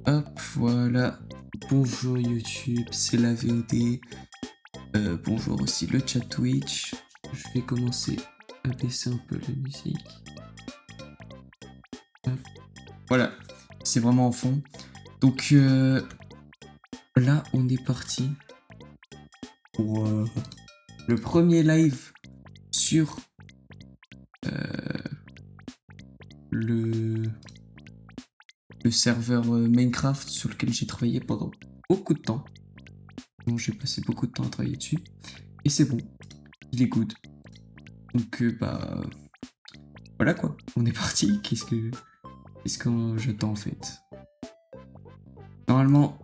Hop, voilà. Bonjour YouTube, c'est la VOD. Bonjour aussi le chat Twitch. Je vais commencer à baisser un peu la musique. Hop. Voilà, c'est vraiment en fond. Donc là, on est parti pour le premier live sur le serveur Minecraft sur lequel j'ai travaillé pendant beaucoup de temps. Donc j'ai passé beaucoup de temps à travailler dessus. Et c'est bon, il est good. Donc bah voilà quoi, on est parti. Qu'est-ce que j'attends en fait? Normalement,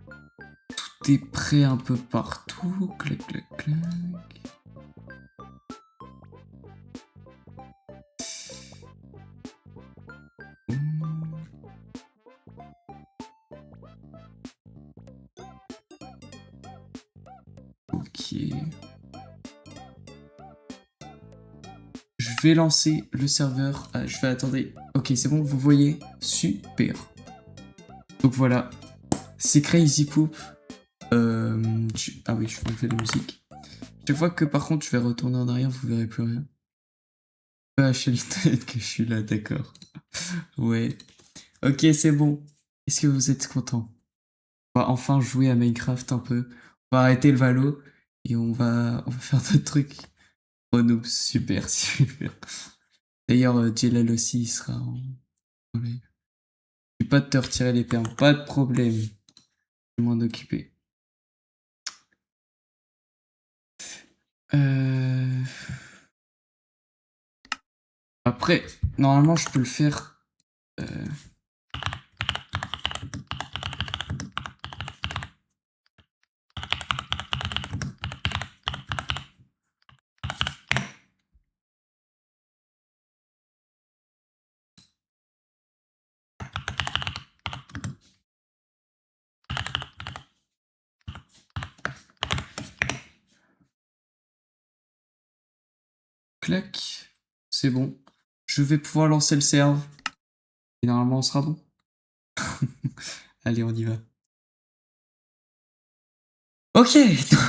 tout est prêt un peu partout. Clac, clac, clac. Ok. Je vais lancer le serveur. Je vais attendre. Ok, c'est bon, vous voyez? Super. Donc voilà, c'est Crazy Poop. Ah oui, je vais enlever la musique. Chaque fois que par contre je vais retourner en arrière, vous verrez plus rien. Chez l'internet que je suis là, d'accord. Ouais. Ok, c'est bon. Est-ce que vous êtes content? On va enfin jouer à Minecraft un peu. On va arrêter le Valo et on va faire d'autres trucs. Oh non, super, super. D'ailleurs, Jelal aussi, il sera en live. Je vais pas te retirer les permes, pas de problème. Je vais m'en occuper. Après, normalement, je peux le faire. Clac. C'est bon. Je vais pouvoir lancer le serve. Et normalement, on sera bon. Allez, on y va. Ok,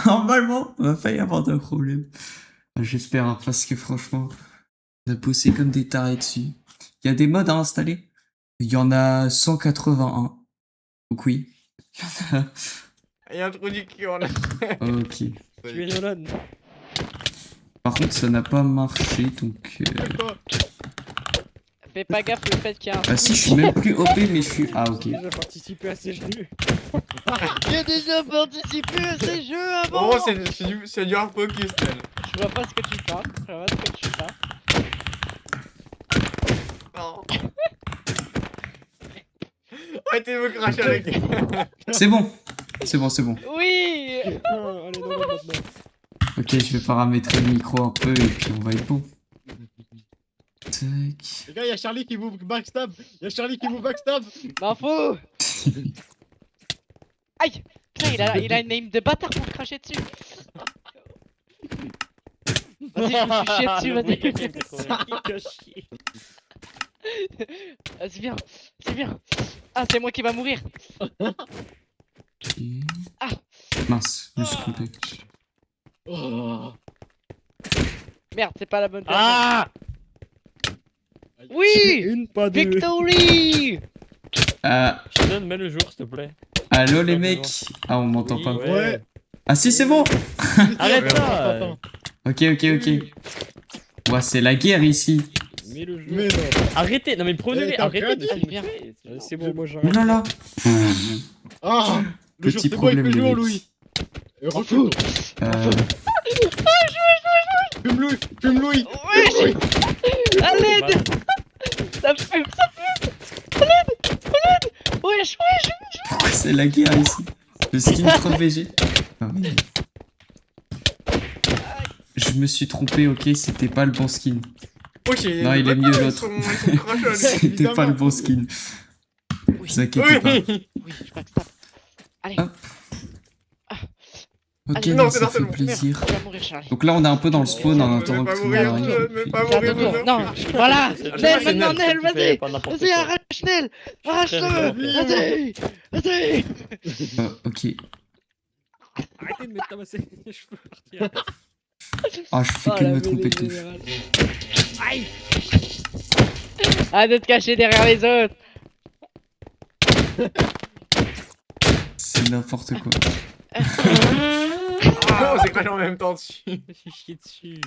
normalement, on va pas y avoir de problème. J'espère, hein, parce que franchement, on a bossé comme des tarés dessus. Il y a des mods à installer. Il y en a 181. Donc oui. Il y a un trou du cul en a. Ok. Tu es Nolan. Par contre, ça n'a pas marché, donc... Fais pas gaffe le fait qu'il y a un. Ah si, je suis même plus OP, mais je suis... Ah, ok. J'ai déjà participé à ces jeux. J'ai déjà participé à ces jeux avant. Oh, c'est du hard focus, tel. Je vois pas ce que tu parles. Je vois pas ce que tu parles. Non. Arrêtez de me cracher avec. C'est bon. C'est bon, c'est bon. Oui. Allez, Nolan maintenant. Ok, je vais paramétrer le micro un peu, et puis on va être bon. Tac. Les gars, y'a Charlie qui vous backstab. Y'a Charlie qui vous backstab. M'en fous. Aïe. Putain, il a une aim de bâtard pour me cracher dessus. Vas-y, je me suis chié dessus, vas-y. Vas-y, viens. C'est bien. Ah, c'est moi qui va mourir. Ok. Ah. Mince, je me suis trompé. Oh. Merde, c'est pas la bonne personne. Ah. Oui. Une, pas deux. Victory. Je te donne, mets le jour, s'il te plaît. Allô les mecs? Ah, on m'entend Oui, pas. Ouais. Ah si, c'est bon. Arrête ça. Attends. Ok, ok, ok. Ouais, c'est la guerre ici. Mets le jour. Mais non. Arrêtez, non mais prenez-les, t'as arrêtez de créatif. filmer. C'est bon, moi Oh j'arrête. là là. Ah. Le jour, Petit c'est bon, il problème fait les jour, mecs. Louis. Refous. Fume Louis. Fume Louis. Ouais. À l'aide. Ça fume, ça fume. À l'aide. Wesh. Pourquoi c'est la guerre ici? Le skin trop VG. Ah, oui. Je me suis trompé, ok, c'était pas le bon skin. Oh, j'ai. Non, il est mieux l'autre. Ils sont crachés, C'était pas le bon skin. Oui. Ne vous inquiétez pas. Oui. Oui, je backstab. Allez. Hop. Ok, Allez, non, non, ça c'est fait bon. plaisir. Tu vas mourir, Charlie. Donc là, on est un peu dans le spawn en Ne attendant pas que tout le mourir, monde arrive. ne pas C'est à mourir, ton tour. non. Non, voilà. C'est Nel, c'est maintenant, Nel, Nel, vas-y. N'importe Vas-y, quoi. arrache, Nel. Arrache-le. Vas-y. Vas-y. Vas-y. Ok. Arrêtez de me tabasser, je peux partir. Ah, je fais Oh, que de la me mêlée tromper de touche. générale. Aïe. Arrête de te cacher derrière les autres. C'est n'importe quoi. Ah, on s'est craché en même temps dessus. Je me suis chié dessus.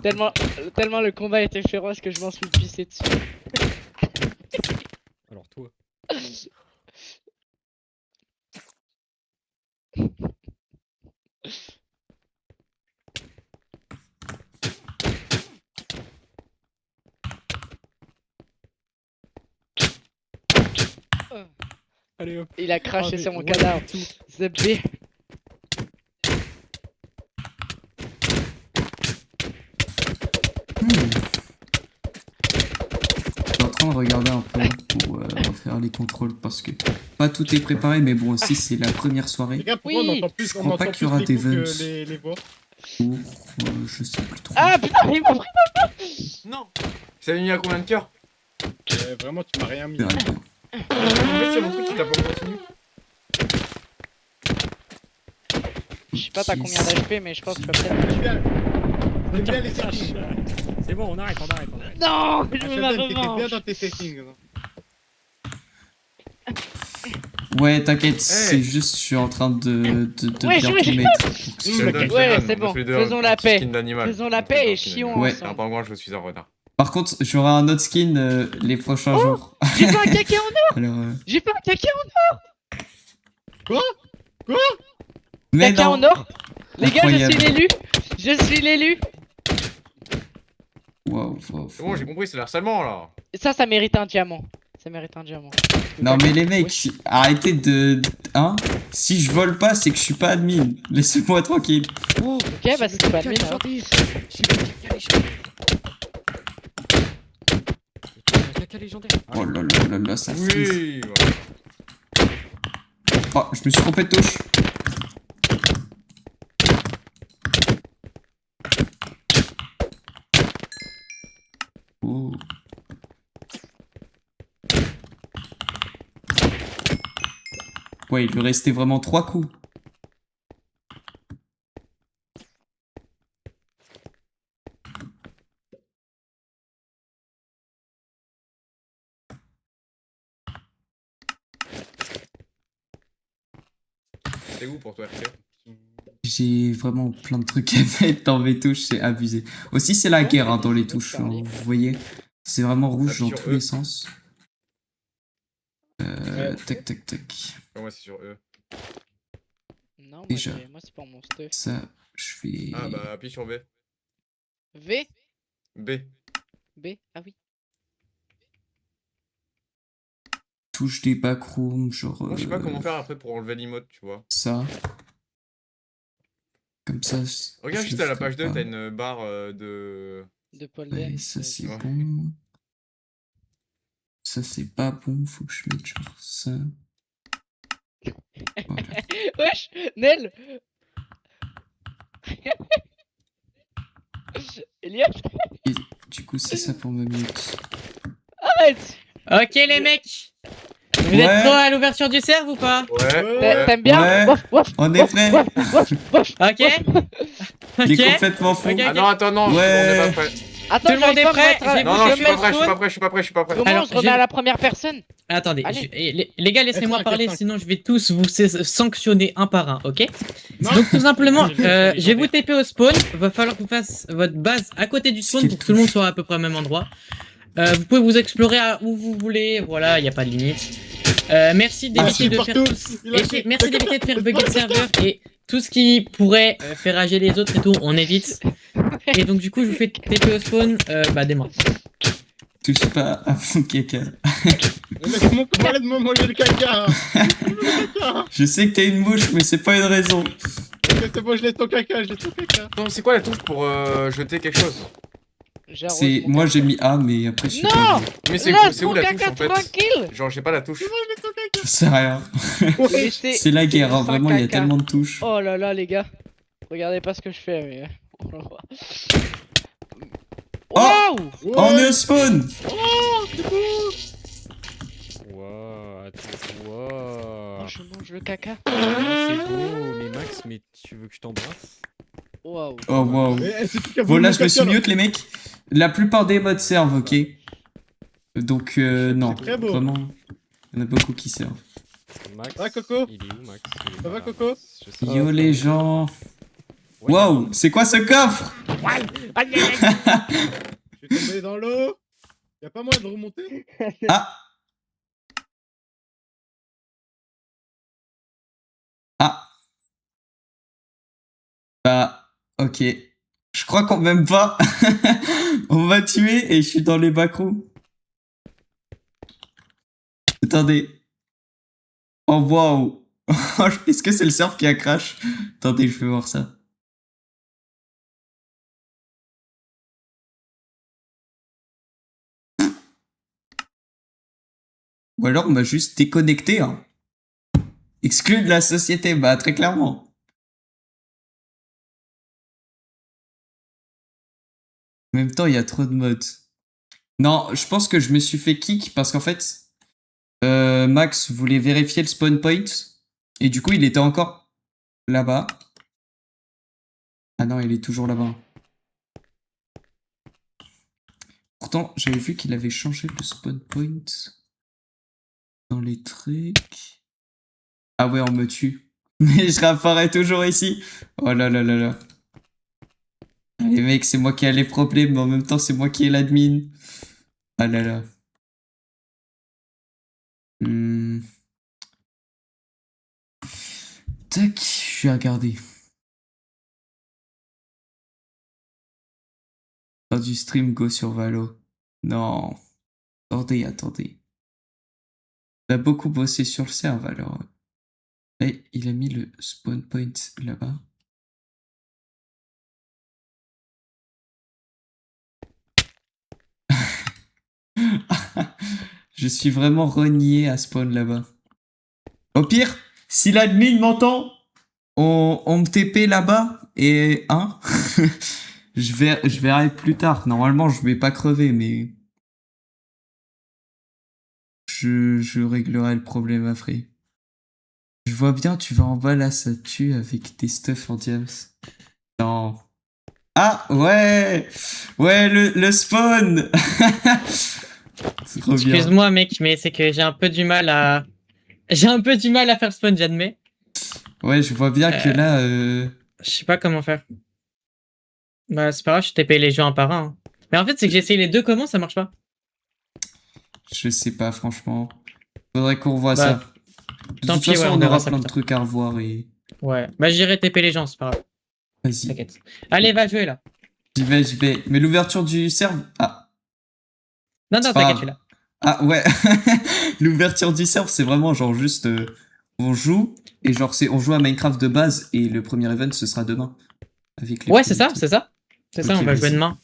Tellement le combat était féroce que je m'en suis pissé dessus. Alors toi. Allez hop. Il a craché Ah, sur mon mais cadavre. ouais, tout. The B. Je suis en train de regarder un peu pour refaire les contrôles parce que pas tout est préparé, mais bon, aussi c'est la première soirée. Les gars, pourquoi on Oui. entend plus, Je on crois entend pas plus qu'il y aura les des coups que vents. les voix? Pour, je sais plus trop. Ah putain, il m'a pris. Non. Ça a mis à combien de cœurs? Vraiment, tu m'as rien mis. Verra bien. En fait, c'est mon truc qui t'a pas continué. Je sais pas t'as Ok, combien d'HP, mais je pense que tu vas peut-être. J'aime bien. J'aime bien les settings. C'est bon, on arrête, on arrête. Non, je veux ma Sheldon, t'étais bien revanche. dans tes settings. hein. Ouais, t'inquiète, c'est juste, je suis en train de Ouais, bien je vais- tout mettre. Sheldon, Ouais, Sheldon, c'est on bon. a tous les deux Faisons un la petit paix. skin d'animal. Faisons la paix et chions Ouais. C'est un ensemble. pingouin, je suis en retard. Par contre, j'aurai un autre skin les prochains jours. J'ai fait un caca en or. Alors, J'ai fait un caca en mais caca non. en or. Les gars, je Incroyable. suis l'élu. Je suis l'élu. Waouh, waouh, C'est bon, j'ai compris, c'est l'harcèlement là. Ça mérite un diamant. Ça mérite un diamant. Non mais les mecs, arrêtez de... Hein? Si je vole pas, c'est que je suis pas admin. Laissez-moi tranquille. Ok, bah c'est pas admin alors. Caca légendaire. Oh là là là là, ça frise. Oui, voilà. Oh, je me suis trompé de touche. Oh. Ouais, il lui restait vraiment 3 coups. C'est où pour toi, RP? J'ai vraiment plein de trucs à mettre dans mes touches, c'est abusé. Aussi, c'est la guerre hein, dans les touches, hein, vous voyez. C'est vraiment rouge dans Appuie sur tous E. les sens. Tac, tac, tac. Moi, c'est sur eux. Non, moi, Déjà. moi c'est pour mon stuff. Ça, je fais... Ah bah, appuie sur B. V. B. B. Ah oui. touche des backrooms, genre... Moi, je sais pas comment faire après pour enlever l'emote, tu vois. Ça. Comme ça... Regarde je juste le à la ferai page 2, pas. t'as une barre de... De Paul Ouais, Den. ça c'est Ouais. bon. Ça c'est pas bon, faut que je mette genre ça. Voilà. Wesh, Nel. Elias, Du coup c'est ça pour me mute. arrête. Ok les mecs, vous Ouais. êtes prêts à l'ouverture du serve ou pas? Ouais, T'aimes bien? Ouais. Wouf, wouf, On est wouf, prêt. wouf, wouf, wouf. Ok. Il est Ok. complètement fou. Ok. Ah non, attends, non, Ouais. on est pas prêt. Attends, Tout le monde j'arrive est pas à me prêt, mettre à- j'ai- Non, non, je suis mets pas le prêt, je suis spawn. pas prêt, je suis pas prêt, je suis pas prêt. Comment Alors, on se remet j'ai- à la première personne? Attendez, Allez. les gars, laissez-moi F5, parler, F5. sinon je vais tous vous sanctionner un par un, ok? Non. Donc tout simplement, Je vais je vais vous TP au spawn, va falloir que vous fassiez votre base à côté du spawn pour que tout le monde soit à peu près au même endroit. Vous pouvez vous explorer à où vous voulez, voilà, il n'y a pas de limite. Merci d'éviter c'est de faire partout. tous... Il a et fait- merci d'éviter de faire bugger le serveur et tout ce qui pourrait faire rager les autres et tout, on évite. Et donc du coup, je vous fais TP au spawn, dès maintenant. Touche pas à mon caca. Mais comment arrête de me manger le caca? Je sais que t'es une mouche, mais c'est pas une raison. C'est bon, je laisse ton caca, je laisse ton caca. Non, c'est quoi la touche pour jeter quelque chose? J'arrose C'est mon moi caca. j'ai mis A, mais après je sais Non. pas. Mais Laisse c'est où mon la touche caca en fait? tranquille. Genre, j'ai pas la touche. sais rien. Laissez- C'est la guerre, hein, sans vraiment, il y a caca. tellement de touches. Oh là là, les gars. Regardez pas ce que je fais, mais. On le voit. Waouh! On est au spawn! Wow, attends, Oh, wow. je mange le caca. C'est beau, mais Max, mais tu veux que je t'embrasse? Waouh. Oh wow. Mais c'est tout qu'à Bon vous, là mon je me suis caca, là. mute les mecs. La plupart des modes servent, ok. Donc non, très beau. vraiment, il y en a beaucoup qui servent. Max, Ah, Coco? il est où, Max? Il est Ça pas va, là. Coco? Je sais Yo pas. les gens. Ouais. Wow, c'est quoi ce coffre? Je suis tombé dans l'eau. Y'a pas moyen de remonter? Ah. Ah. Bah, ok. Je crois qu'on m'aime pas. On m'a tué et je suis dans les backrooms. Attendez. Oh wow. Est-ce que c'est le surf qui a crash? Attendez, je vais voir ça. Ou alors on m'a juste déconnecté. Hein. Exclu de la société, bah très clairement. En même temps, il y a trop de modes. Non, je pense que je me suis fait kick parce qu'en fait, Max voulait vérifier le spawn point. Et du coup, il était encore là-bas. Ah non, il est toujours là-bas. Pourtant, j'avais vu qu'il avait changé le spawn point dans les trucs. Ah ouais, on me tue. Mais je réapparais toujours ici. Oh là là là là. Les mecs, c'est moi qui ai les problèmes, mais en même temps, c'est moi qui ai l'admin. Ah là là. Tac, je vais regarder. Dans du stream, go sur Valo. Non. Attendez, attendez. Il a beaucoup bossé sur le serve alors. Et il a mis le spawn point là-bas. Je suis vraiment renié à spawn là-bas. Au pire, si l'admin m'entend, on me TP là-bas et hein je verrai plus tard. Normalement, je vais pas crever, mais je réglerai le problème après. Je vois bien, tu vas en bas là, ça tue avec tes stuff en diams. Non. Ah ouais, ouais le spawn. Trop bien. Excuse-moi mec, mais c'est que j'ai un peu du mal à... J'ai un peu du mal à faire spawn, j'admets. Ouais, je vois bien que là... Je sais pas comment faire. Bah c'est pas grave, je t'ai payé les jeux un par un. Hein. Mais en fait, c'est que j'ai essayé les deux, comment ça marche pas? Je sais pas, franchement. Faudrait qu'on revoie Bah, ça. De tant toute pis, façon, ouais, on on verra aura ça plein plus de tard. trucs à revoir et... Ouais, bah j'irai TP les gens, c'est pas grave, Vas-y. t'inquiète. Allez, va jouer là. J'y vais, j'y vais. Mais l'ouverture du serve... Ah. Non, non, C'est pas t'inquiète, grave. je suis là. Ah ouais. L'ouverture du serve, c'est vraiment genre juste... on joue, et genre on joue à Minecraft de base, et le premier event, ce sera demain. Avec les Ouais, c'est ça, premiers trucs. c'est ça. C'est ça, Ok, on va jouer vas-y. demain.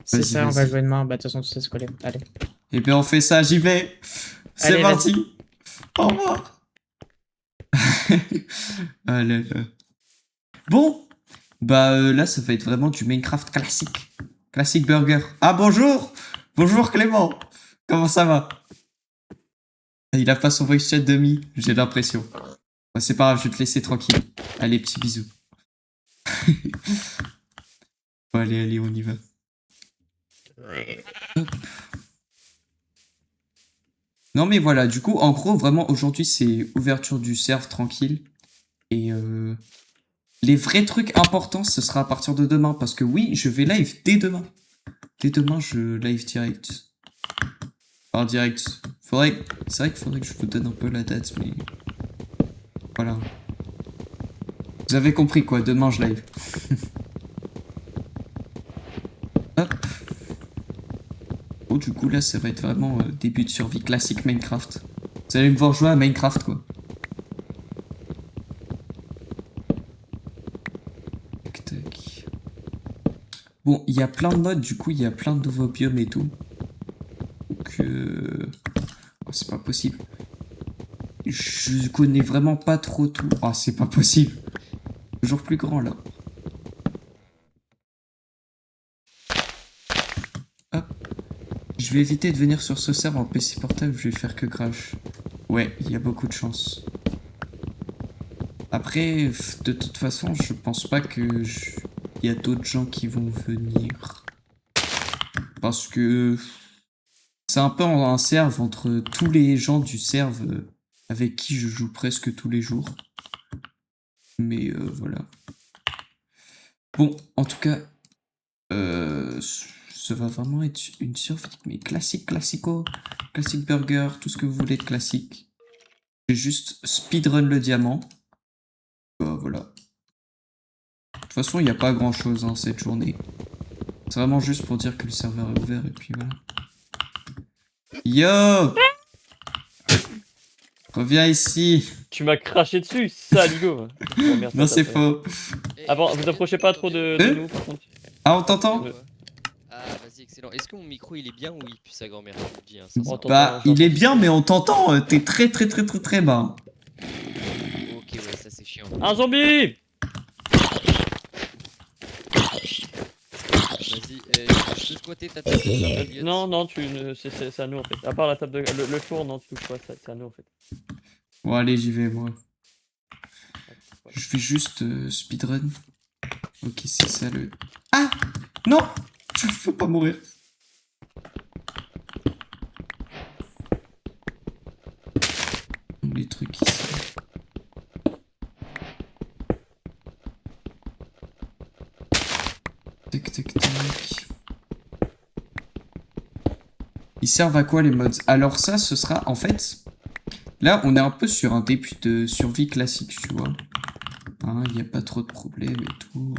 C'est Vas-y, ça, on va vas-y. jouer demain. Bah, de toute façon, tu sais ce qu'on est. Allez. Et bien on fait ça, j'y vais. C'est Allez, parti. Au revoir. Ah là là. Bon, bah là ça va être vraiment du Minecraft classique. Classique burger. Ah bonjour. Bonjour Clément. Comment ça va? Il a pas son voice chat demi, j'ai l'impression. Bah, c'est pas grave, je vais te laisser tranquille. Allez, petits bisous. Bon, allez, allez, on y va. Hop. Non mais voilà, du coup, en gros, vraiment, aujourd'hui, c'est ouverture du serve tranquille. Et les vrais trucs importants, ce sera à partir de demain. Parce que oui, je vais live dès demain. Dès demain, je live direct. Enfin, direct. C'est vrai qu'il faudrait que je vous donne un peu la date, mais... Voilà. Vous avez compris, quoi. Demain, je live. Hop. Oh, du coup, là, ça va être vraiment début de survie classique Minecraft. Vous allez me voir jouer à Minecraft, quoi. Tac, tac. Bon, il y a plein de modes, du coup, il y a plein de nouveaux biomes et tout. Donc, oh, c'est pas possible. je connais vraiment pas trop tout. Ah, c'est pas possible. Toujours plus grand, là. Hop. Je vais éviter de venir sur ce serveur en PC portable, je vais faire que crash. Ouais, il y a beaucoup de chance. Après, de toute façon, je pense pas que il y a d'autres gens qui vont venir. Parce que c'est un peu un serve entre tous les gens du serve avec qui je joue presque tous les jours. Mais voilà. Bon, en tout cas, ça va vraiment être une survie, mais classique, classique burger, tout ce que vous voulez de classique. J'ai juste speedrun le diamant. Voilà. De toute façon, il n'y a pas grand chose cette journée. C'est vraiment juste pour dire que le serveur est ouvert et puis voilà. Yo! Reviens ici. Tu m'as craché dessus, saligo. Bon, merci, Non, c'est faux. Ah bon, vous approchez pas trop de nous par contre. Ah, on t'entend? Ah, vas-y, excellent. Est-ce que mon micro il est bien ou il pue sa grand-mère? Je vous le dis, hein, On sincèrement. t'entend, Bah, il j'entends. est bien, mais on t'entend. T'es très bas. Ok, ouais, ça c'est chiant. Un zombie! Vas-y, je peux squatter ta table. Elliot. Non, non, c'est à nous en fait. À part la table de. Le four, non, tu touches pas, c'est à nous en fait. Bon, allez, j'y vais, moi. Je fais juste speedrun. Ok, c'est ça le... Ah! Non! Je veux pas mourir. Les trucs ici. Tac, tac, tac. Ils servent à quoi les mods? Alors ça, ce sera en fait... Là, on est un peu sur un début de survie classique, tu vois. Il n'y a pas trop de problèmes et tout.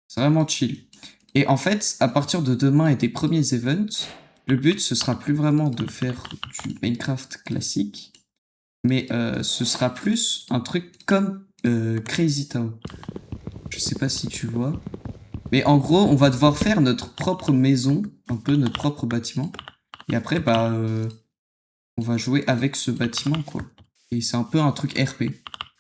C'est vraiment chill. Et en fait, à partir de demain et des premiers events, le but, ce sera plus vraiment de faire du Minecraft classique, mais ce sera plus un truc comme Crazy Town. Je sais pas si tu vois. Mais en gros, on va devoir faire notre propre maison, un peu notre propre bâtiment. Et après, bah, on va jouer avec ce bâtiment, quoi. Et c'est un peu un truc RP.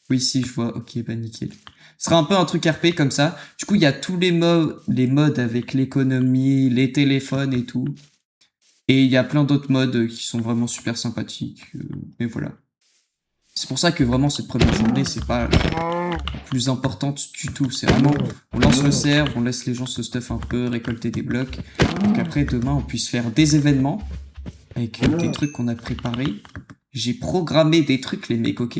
Oui, si, je vois. Ok, bah nickel. Ce sera un peu un truc RP comme ça. Du coup, il y a tous les modes avec l'économie, les téléphones et tout. Et il y a plein d'autres modes qui sont vraiment super sympathiques. Mais voilà. C'est pour ça que vraiment cette première journée, c'est pas la plus importante du tout. C'est vraiment, on lance le serve, on laisse les gens se stuff un peu, récolter des blocs. Donc après, demain, on puisse faire des événements avec des trucs qu'on a préparés. J'ai programmé des trucs, les mecs, ok?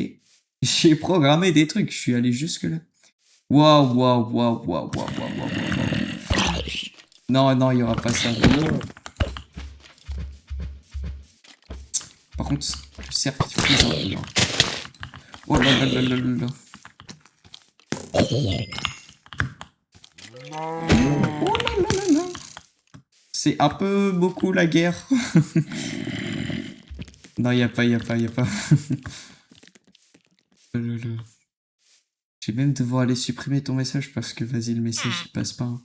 J'ai programmé des trucs, je suis allé jusque-là. Waouh. Non, il y aura pas ça. Par contre, le cerf, il frise un peu. Oh là là là là là là. Oh là là là là. C'est un peu beaucoup la guerre. Non, y a pas. Je vais même devoir aller supprimer ton message parce que vas-y, le message il passe pas.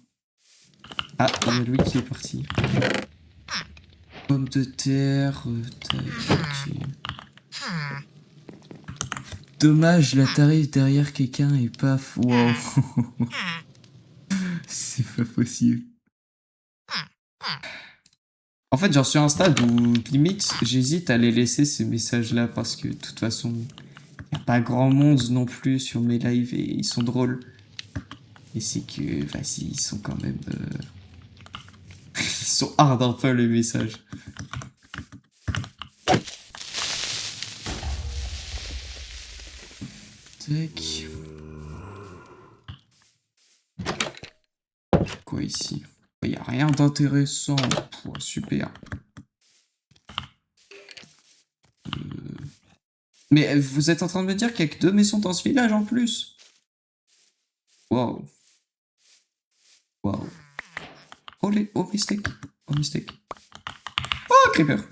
Ah, il y a Louis qui est parti. Pomme de terre. Ok. Dommage, là t'arrives derrière quelqu'un et paf. Wow. C'est pas possible. En fait, j'en suis à un stade où limite j'hésite à les laisser ces messages-là parce que de toute façon, il n'y a pas grand monde non plus sur mes lives et ils sont drôles. Et c'est que, vas-y, ils sont quand même... ils sont hard un peu les messages. Tac. Quoi ici? Il n'y a rien d'intéressant. Super. Mais vous êtes en train de me dire qu'il n'y a que 2 maisons dans ce village en plus? Wow. Oh, mistake. Oh, creeper.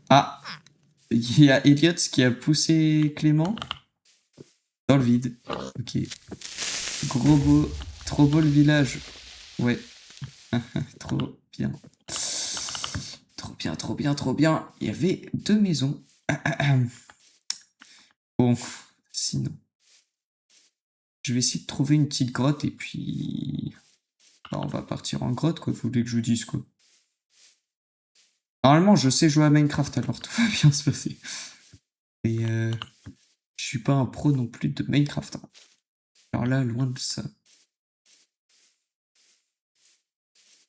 Ah. Il y a Elliot qui a poussé Clément dans le vide. Ok. Trop beau le village. Ouais. Trop bien. Trop bien, trop bien, trop bien. Il y avait 2 maisons. Bon, sinon. Je vais essayer de trouver une petite grotte et puis... Bah, on va partir en grotte, quoi. Vous voulez que je vous dise, quoi. Normalement, je sais jouer à Minecraft, alors tout va bien se passer. Et je suis pas un pro non plus de Minecraft. Hein. Alors là, loin de ça.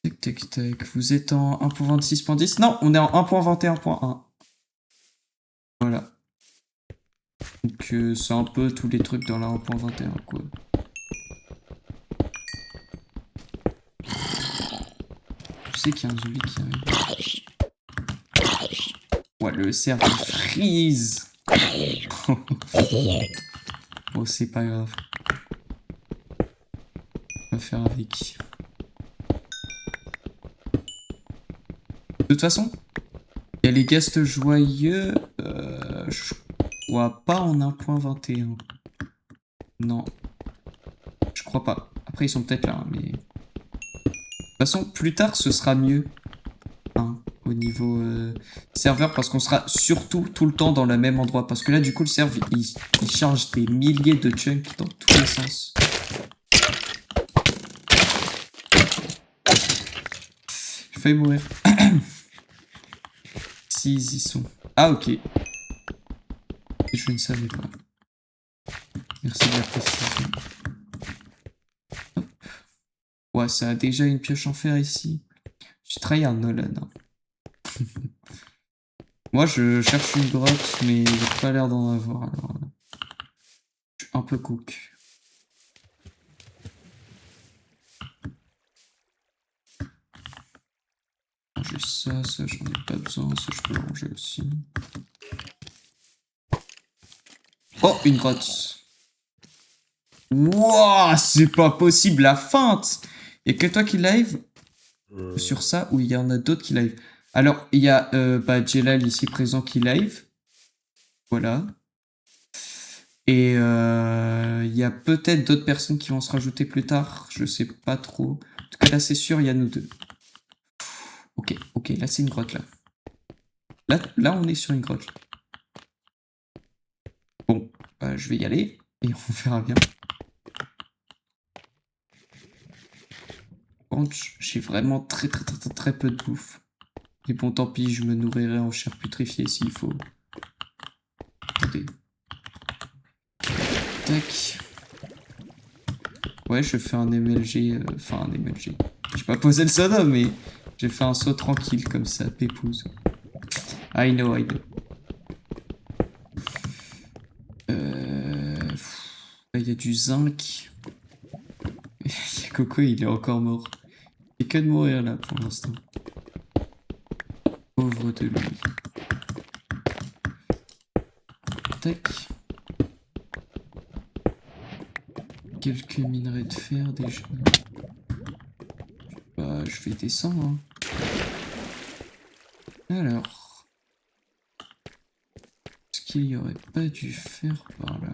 Tac, tac, tac. Vous êtes en 1.26.10? Non, on est en 1.21.1. Voilà. Donc c'est un peu tous les trucs dans la 1.21, quoi. Je sais qu'il y a un zombie qui arrive. Ouais, le serveur freeze. Bon, c'est pas grave. On va faire avec. De toute façon, il y a les guests joyeux. Je crois pas en 1.21. Non. Je crois pas. Après, ils sont peut-être là, mais... De toute façon, plus tard, ce sera mieux. Hein, au niveau serveur, parce qu'on sera surtout tout le temps dans le même endroit. Parce que là, du coup, le serveur, il charge des milliers de chunks dans tous les sens. J'ai failli mourir. Si, ils y sont. Ah, ok. Je ne savais pas. Merci de la précision. Hop. Ouais, ça a déjà une pioche en fer ici. Je travaille à Nolan. Hein. Moi, je cherche une grotte, mais il n'a pas l'air d'en avoir. Alors, je suis un peu cook. J'ai ça, ça j'en ai pas besoin, ça je peux le ranger aussi. Oh, une grotte. Wouah, c'est pas possible, la feinte. Y'a que toi qui live sur ça ou il y en a d'autres qui live? Alors, il y a Jelal ici présent qui live. Voilà. Et il y a peut-être d'autres personnes qui vont se rajouter plus tard. Je sais pas trop. En tout cas, là, c'est sûr, il y a nous deux. Ok, ok, là, c'est une grotte, là. Là, on est sur une grotte. Bon, je vais y aller et on verra bien. J'ai vraiment très peu de bouffe. Mais bon, tant pis, je me nourrirai en chair putréfiée s'il faut. Attendez. Tac. Ouais, je fais un MLG. Enfin, un MLG. J'ai pas posé le soda, mais j'ai fait un saut tranquille comme ça, pépouze. I know. Là, il y a du zinc. Coco, il est encore mort. Il fait que de mourir là pour l'instant. Pauvre de lui. Tac. Quelques minerais de fer déjà. Bah, je vais descendre. Hein. Alors. Est-ce qu'il y aurait pas du fer par là?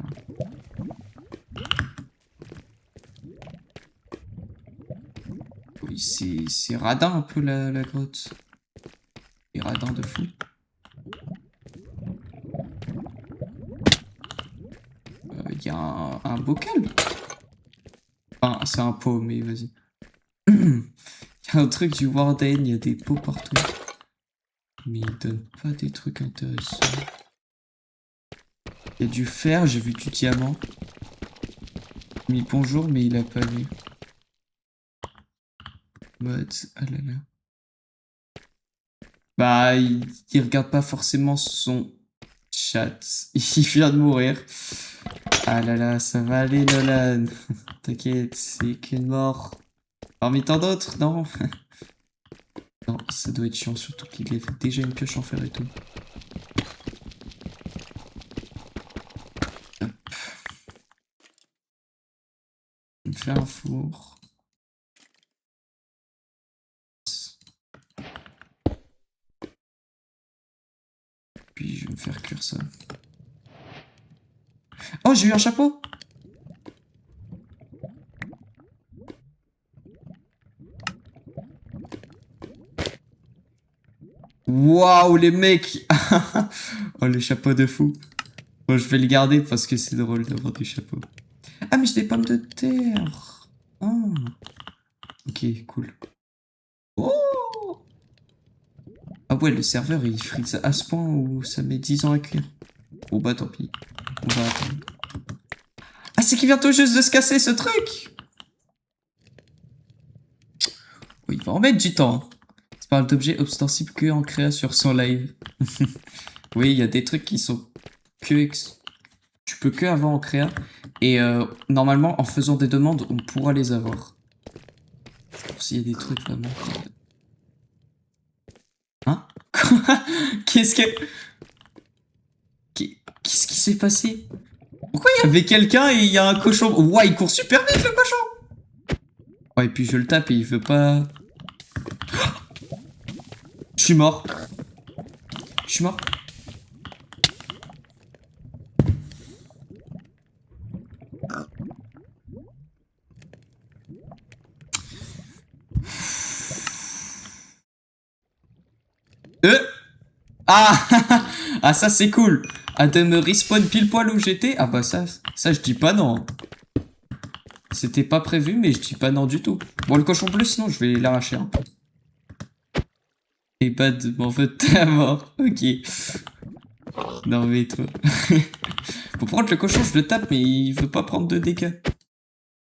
Oui, c'est radin un peu la grotte. Et radin de fou. Il y a un bocal. Enfin, c'est un pot, mais vas-y. Il y a un truc du Warden, il y a des pots partout. Mais il donne pas des trucs intéressants. Il y a du fer, j'ai vu du diamant. J'ai mis bonjour, mais il a pas vu. Mode, ah là là. Bah, il regarde pas forcément son chat. Il vient de mourir. Ah là là, ça va aller, Nolan. T'inquiète, c'est qu'une mort. Parmi tant d'autres, non? Non, ça doit être chiant, surtout qu'il a déjà une pioche en fer et tout. Hop. Je vais me faire un four. Puis je vais me faire cuire ça. Oh, j'ai eu un chapeau! Waouh, les mecs. Oh, le chapeau de fou. Bon, je vais le garder parce que c'est drôle d'avoir des chapeaux. Ah, mais j'ai des pommes de terre. Ah. Ok, cool. Oh. Ah ouais, le serveur, il freeze à ce point où ça met 10 ans à cuire. Bon bah tant pis. On va attendre. Ah, c'est qu'il vient tout juste de se casser, ce truc. Oui, il va en mettre du temps. Tu parles d'objets ostensibles que en créa sur son live. Oui, il y a des trucs qui sont que... Tu peux que avoir en créa. Et normalement, en faisant des demandes, on pourra les avoir. S'il y a des trucs vraiment... Hein? Qu'est-ce que... Qu'est-ce qui s'est passé? Pourquoi il y avait quelqu'un et il y a un cochon? Ouah, il court super vite, le cochon! Ouais, et puis je le tape et il veut pas... Je suis mort. Je suis mort. Ah. Ah, ça c'est cool. Ah, de me respawn pile poil où j'étais. Ah bah ça je dis pas non. C'était pas prévu, mais je dis pas non du tout. Bon, le cochon bleu, sinon je vais l'arracher un peu. Et bad, en fait, t'es mort. Ok. Non mais toi. Pour prendre le cochon, je le tape, mais il veut pas prendre de dégâts.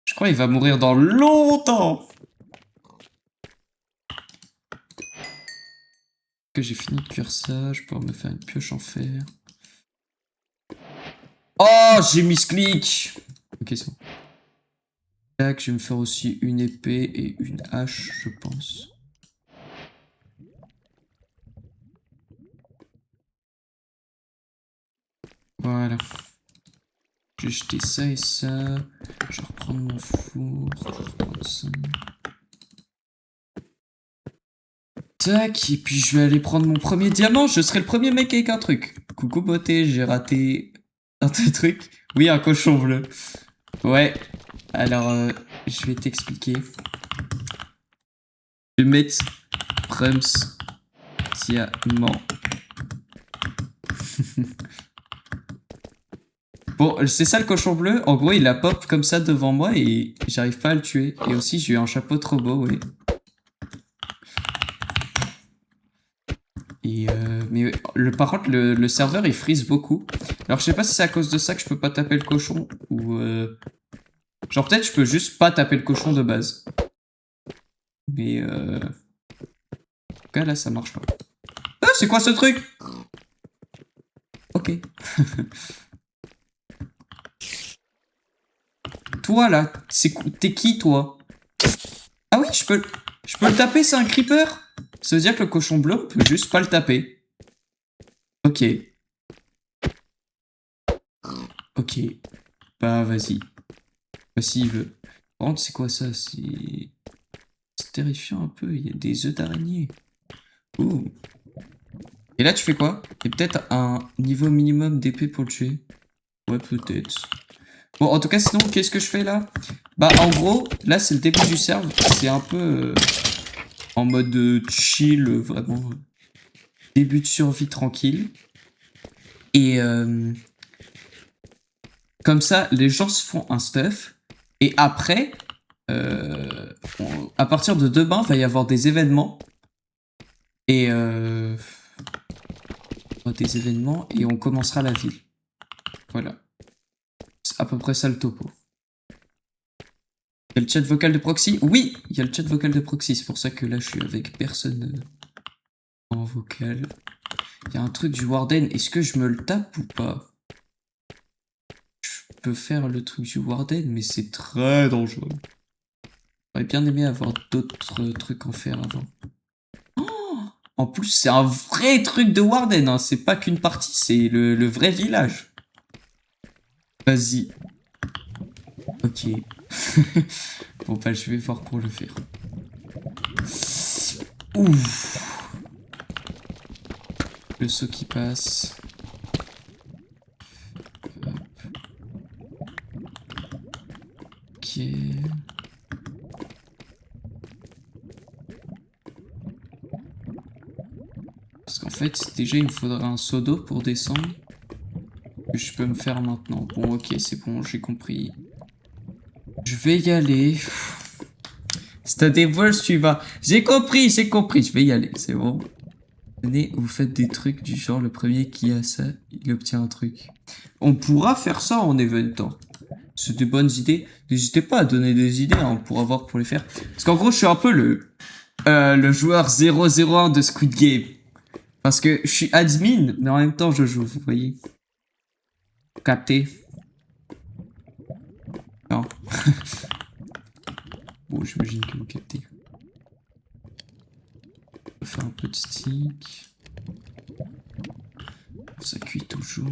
Je crois qu'il va mourir dans longtemps. Que j'ai fini de cuire ça, je peux me faire une pioche en fer. Oh, j'ai mis ce clic. Ok, c'est bon. Tac, je vais me faire aussi une épée et une hache, je pense. Voilà. Je vais jeter ça et ça. Je vais reprendre mon four. Je vais reprendre ça. Tac, et puis je vais aller prendre mon premier diamant. Je serai le premier mec avec un truc. Coucou beauté, j'ai raté un truc. Oui, un cochon bleu. Ouais. Alors, je vais t'expliquer. Je vais mettre Prums diamant. Bon, c'est ça le cochon bleu. En gros, il a pop comme ça devant moi et j'arrive pas à le tuer. Et aussi, j'ai eu un chapeau trop beau, oui. Et mais par contre, le serveur, il freeze beaucoup. Alors, je sais pas si c'est à cause de ça que je peux pas taper le cochon ou... Genre, peut-être je peux juste pas taper le cochon de base. Mais en tout cas, là, ça marche pas. Ah, c'est quoi ce truc? Ok. Toi, là, t'es qui, toi? Ah oui, je peux le taper, c'est un creeper? Ça veut dire que le cochon bleu, on peut juste pas le taper. Ok. Ok. Bah, vas-y. Bah, s'il veut. Par contre, c'est quoi ça? C'est terrifiant un peu. Il y a des œufs d'araignée. Ouh. Et là, tu fais quoi? Il y a peut-être un niveau minimum d'épée pour le tuer. Ouais, peut-être. Bon, en tout cas, sinon, qu'est-ce que je fais là? Bah, en gros, là, c'est le début du serve. C'est un peu en mode chill, vraiment. Début de survie tranquille. Et comme ça, les gens se font un stuff. Et après, à partir de demain, il va y avoir des événements. Et des événements et on commencera la ville. Voilà. C'est à peu près ça le topo. Il y a le chat vocal de proxy? Oui, il y a le chat vocal de proxy. C'est pour ça que là, je suis avec personne en vocal. Il y a un truc du Warden. Est-ce que je me le tape ou pas? Je peux faire le truc du Warden, mais c'est très dangereux. J'aurais bien aimé avoir d'autres trucs en faire avant. Oh, en plus, c'est un vrai truc de Warden. Hein. C'est pas qu'une partie, c'est le vrai village. Vas-y. Ok. Bon, bah, je vais voir pour le faire. Ouf. Le saut qui passe. Hop. Ok. Parce qu'en fait, déjà, il me faudrait un seau d'eau pour descendre. Que je peux me faire maintenant. Bon, ok, c'est bon, j'ai compris. Je vais y aller. Si t'as des vols, tu vas. J'ai compris, je vais y aller, c'est bon. Venez, vous faites des trucs du genre, le premier qui a ça, il obtient un truc. On pourra faire ça en eventant. C'est des bonnes idées. N'hésitez pas à donner des idées, hein, on pourra voir pour les faire. Parce qu'en gros, je suis un peu le joueur 001 de Squid Game. Parce que je suis admin, mais en même temps, je joue, vous voyez. Capté. Non. Bon, j'imagine que vous captez. On va faire un peu de stick. Ça cuit toujours.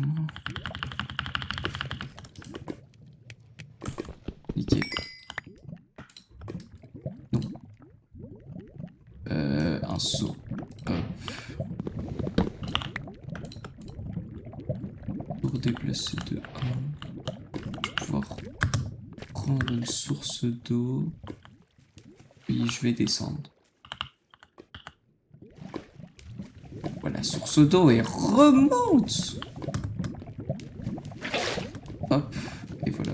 Nickel. Non. Un seau. Hop. Pour déplacer de 1. Je vais pouvoir prendre une source d'eau. Puis je vais descendre. Voilà, source d'eau et remonte. Hop, et voilà.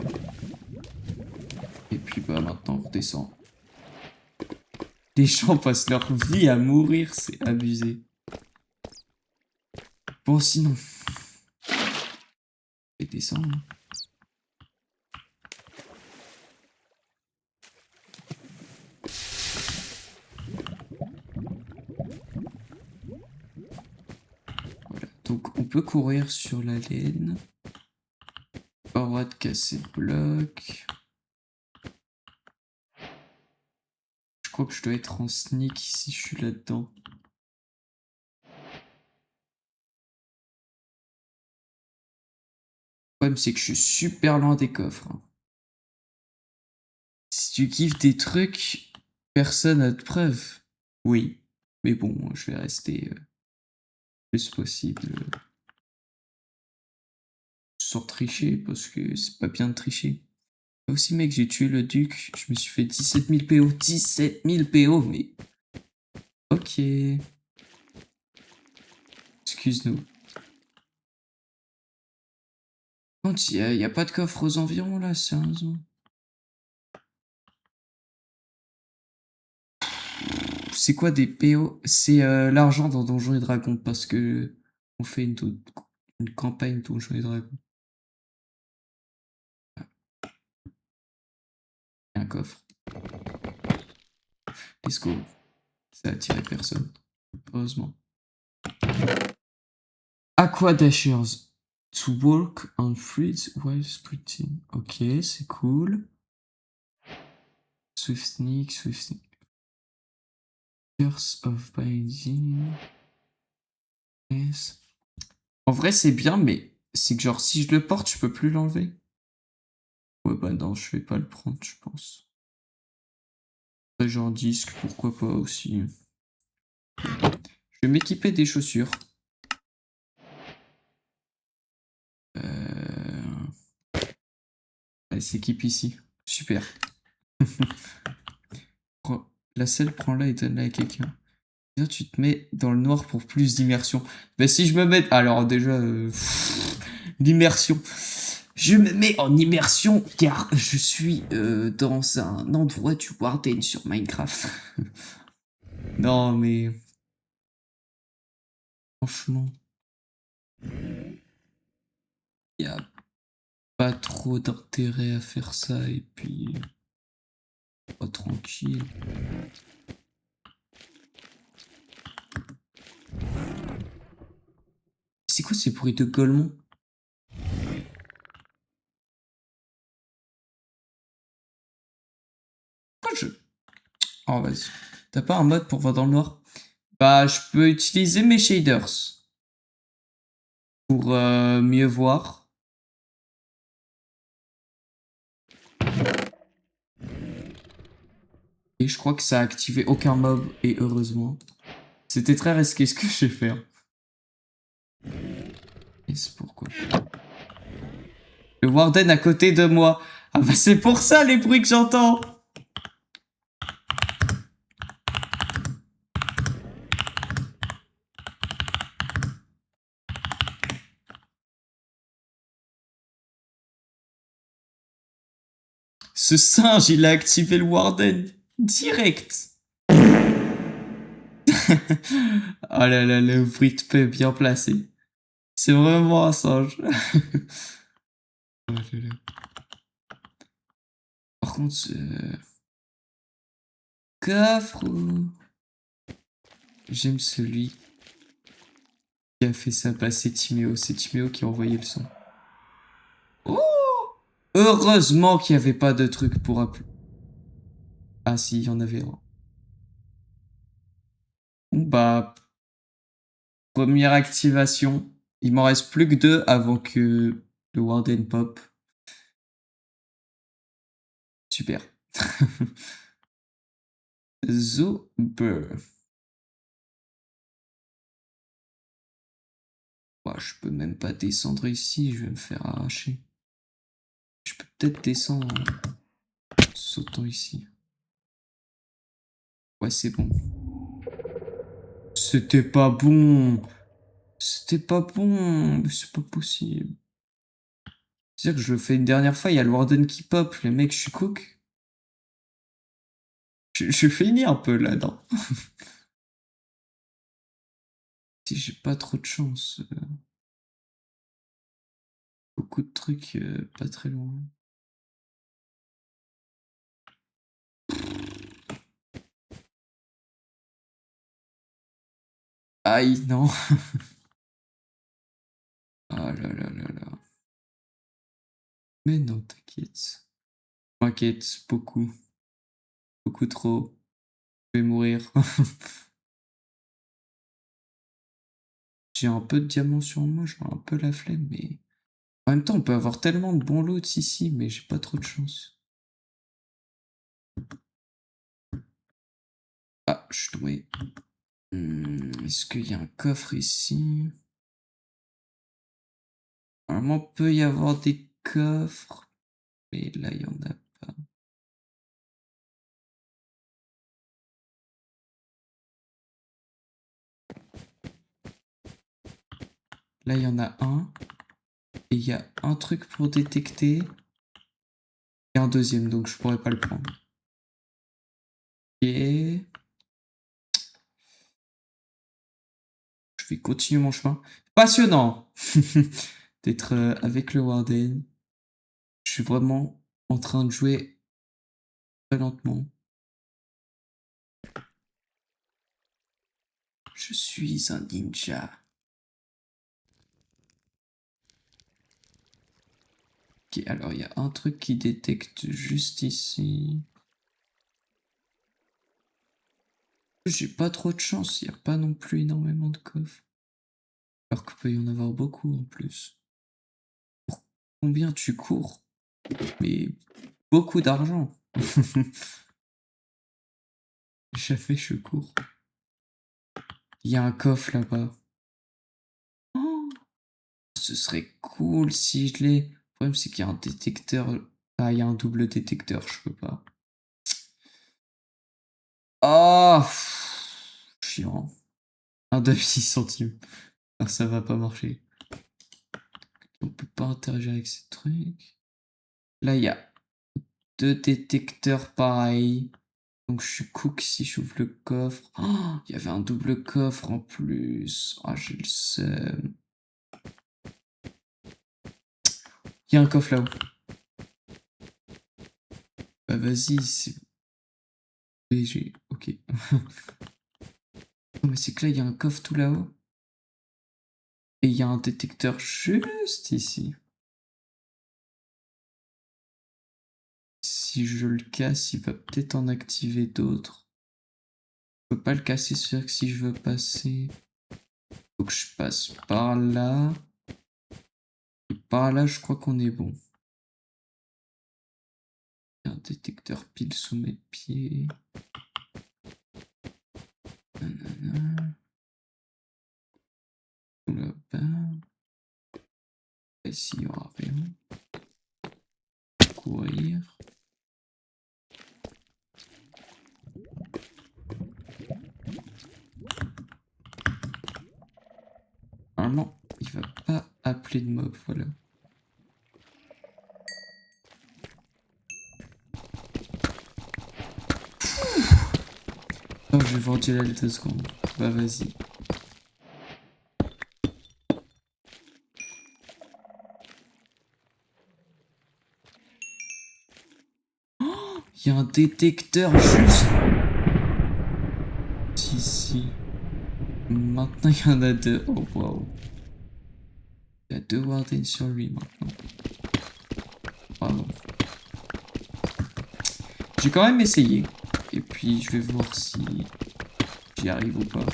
Et puis bah maintenant on redescend. Les gens passent leur vie à mourir, c'est abusé. Bon sinon, je vais descendre. Donc on peut courir sur la laine. Pas le droit de casser le bloc. Je crois que je dois être en sneak si je suis là-dedans. Le problème c'est que je suis super loin des coffres. Hein. Si tu kiffes des trucs, personne n'a de preuves. Oui, mais bon, je vais rester... plus possible sans tricher parce que c'est pas bien de tricher. Là aussi mec, j'ai tué le duc, je me suis fait 17 000 PO, 17 000 PO, mais ok, excuse-nous. Quand il y a pas de coffre aux environs là, sérieusement. C'est quoi des PO? C'est l'argent dans Donjons et Dragons parce que on fait une campagne Donjons et Dragons. Un coffre. Let's go. Ça a attiré personne. Heureusement. Aqua Dashers. To work on fruits while sprinting. Ok, c'est cool. Swift Sneak, Swift Sneak. Curse of Binding. Yes. En vrai, c'est bien, mais c'est que genre, si je le porte, je peux plus l'enlever. Ouais, bah non, je vais pas le prendre, je pense. J'ai un disque, pourquoi pas aussi. Je vais m'équiper des chaussures. Elle s'équipe ici. Super. La selle, prends-la et donne-la à quelqu'un. Tu te mets dans le noir pour plus d'immersion. Bah si je me mets... Alors déjà... l'immersion... Je me mets en immersion car je suis dans un endroit du Warden sur Minecraft. Non mais... Franchement... Il n'y a pas trop d'intérêt à faire ça et puis... Pas tranquille. C'est quoi ces bruits de golemons? Oh, vas-y. T'as pas un mode pour voir dans le noir? Bah, je peux utiliser mes shaders. Pour mieux voir. Et je crois que ça a activé aucun mob, et heureusement. C'était très risqué ce que je vais faire. Et c'est pourquoi. Le Warden à côté de moi. Ah bah c'est pour ça les bruits que j'entends. Ce singe, il a activé le Warden direct. Oh là là, le bruit de paix bien placé. C'est vraiment un singe. Oh là là. Par contre, coffre. J'aime celui qui a fait ça. Bah, c'est Timéo. C'est Timéo qui a envoyé le son. Oh! Heureusement qu'il n'y avait pas de truc pour appeler. Ah si, il y en avait un. Bon bah, première activation. Il m'en reste plus que 2 avant que le Warden pop. Super. Zuber. Bah, je peux même pas descendre ici, je vais me faire arracher. Je peux peut-être descendre en sautant ici. Ouais, c'est bon. C'était pas bon. C'était pas bon. Mais c'est pas possible. C'est-à-dire que je le fais une dernière fois, il y a le Warden qui pop. Les mecs, je suis cook. Je finis un peu là-dedans. Si j'ai pas trop de chance. Beaucoup de trucs pas très loin. Aïe, non. Oh là là là là. Mais non, t'inquiète. T'inquiète, beaucoup. Beaucoup trop. Je vais mourir. J'ai un peu de diamants sur moi, j'ai un peu la flemme, mais... En même temps, on peut avoir tellement de bons lots ici, mais j'ai pas trop de chance. Ah, je suis tombé. Est-ce qu'il y a un coffre ici? Normalement, peut y avoir des coffres, mais là, il y en a pas. Là, il y en a un. Et il y a un truc pour détecter. Et un deuxième, donc je pourrais pas le prendre. Et... je vais continuer mon chemin. Passionnant d'être avec le Warden. Je suis vraiment en train de jouer très lentement. Je suis un ninja. Ok, alors il y a un truc qui détecte juste ici. J'ai pas trop de chance, il n'y a pas non plus énormément de coffres. Alors qu'il peut y en avoir beaucoup en plus. Pour combien tu cours? Mais beaucoup d'argent. Jamais je cours. Il y a un coffre là-bas. Oh, ce serait cool si je l'ai. Le problème c'est qu'il y a un détecteur. Ah, il y a un double détecteur, je peux pas. Oh, chiant. Un demi-centime. Ah, ça va pas marcher. On peut pas interagir avec ces trucs. Là, il y a 2 détecteurs pareils. Donc je suis cook si j'ouvre le coffre. Oh, il y avait un double coffre en plus. Ah, j'ai le seum. Il y a un coffre là-haut. Bah vas-y, c'est... BG, ok. Non mais c'est que là, il y a un coffre tout là-haut. Et il y a un détecteur juste ici. Si je le casse, il va peut-être en activer d'autres. Je peux pas le casser, c'est-à-dire que si je veux passer... faut que je passe par là. Et par là, je crois qu'on est bon. Il y a un détecteur pile sous mes pieds. Nanana. Tout là-bas. Ici, il n'y aura rien. Courir. Normalement, il va pas appeler de mob, voilà. je vais voir Jelal 2 secondes. Bah vas-y. Il y a un détecteur juste ici. Maintenant il y en a 2. Oh wow. Il y a 2 wardens sur lui maintenant. Bravo. J'ai quand même essayé. Et puis je vais voir si j'y arrive ou pas.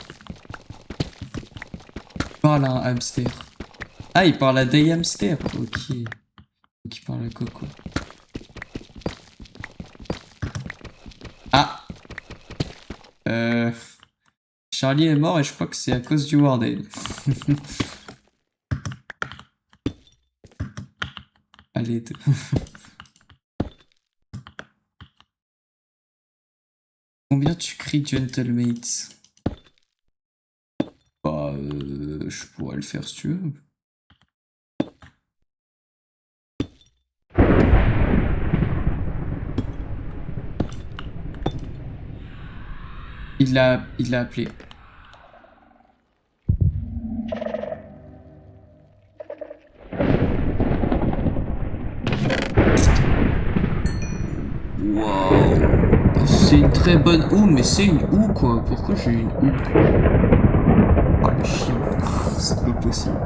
Il parle à un hamster. Ah, il parle à des hamsters. Ok. Donc il parle à Coco. Ah. Charlie est mort et je crois que c'est à cause du warden. Allez. Combien tu cries Gentlemates? Bah, je pourrais le faire si tu veux. Il l'a appelé. Waouh. C'est une très bonne houe, mais c'est une houe quoi. Pourquoi j'ai une houe? Oh le chien. C'est pas possible.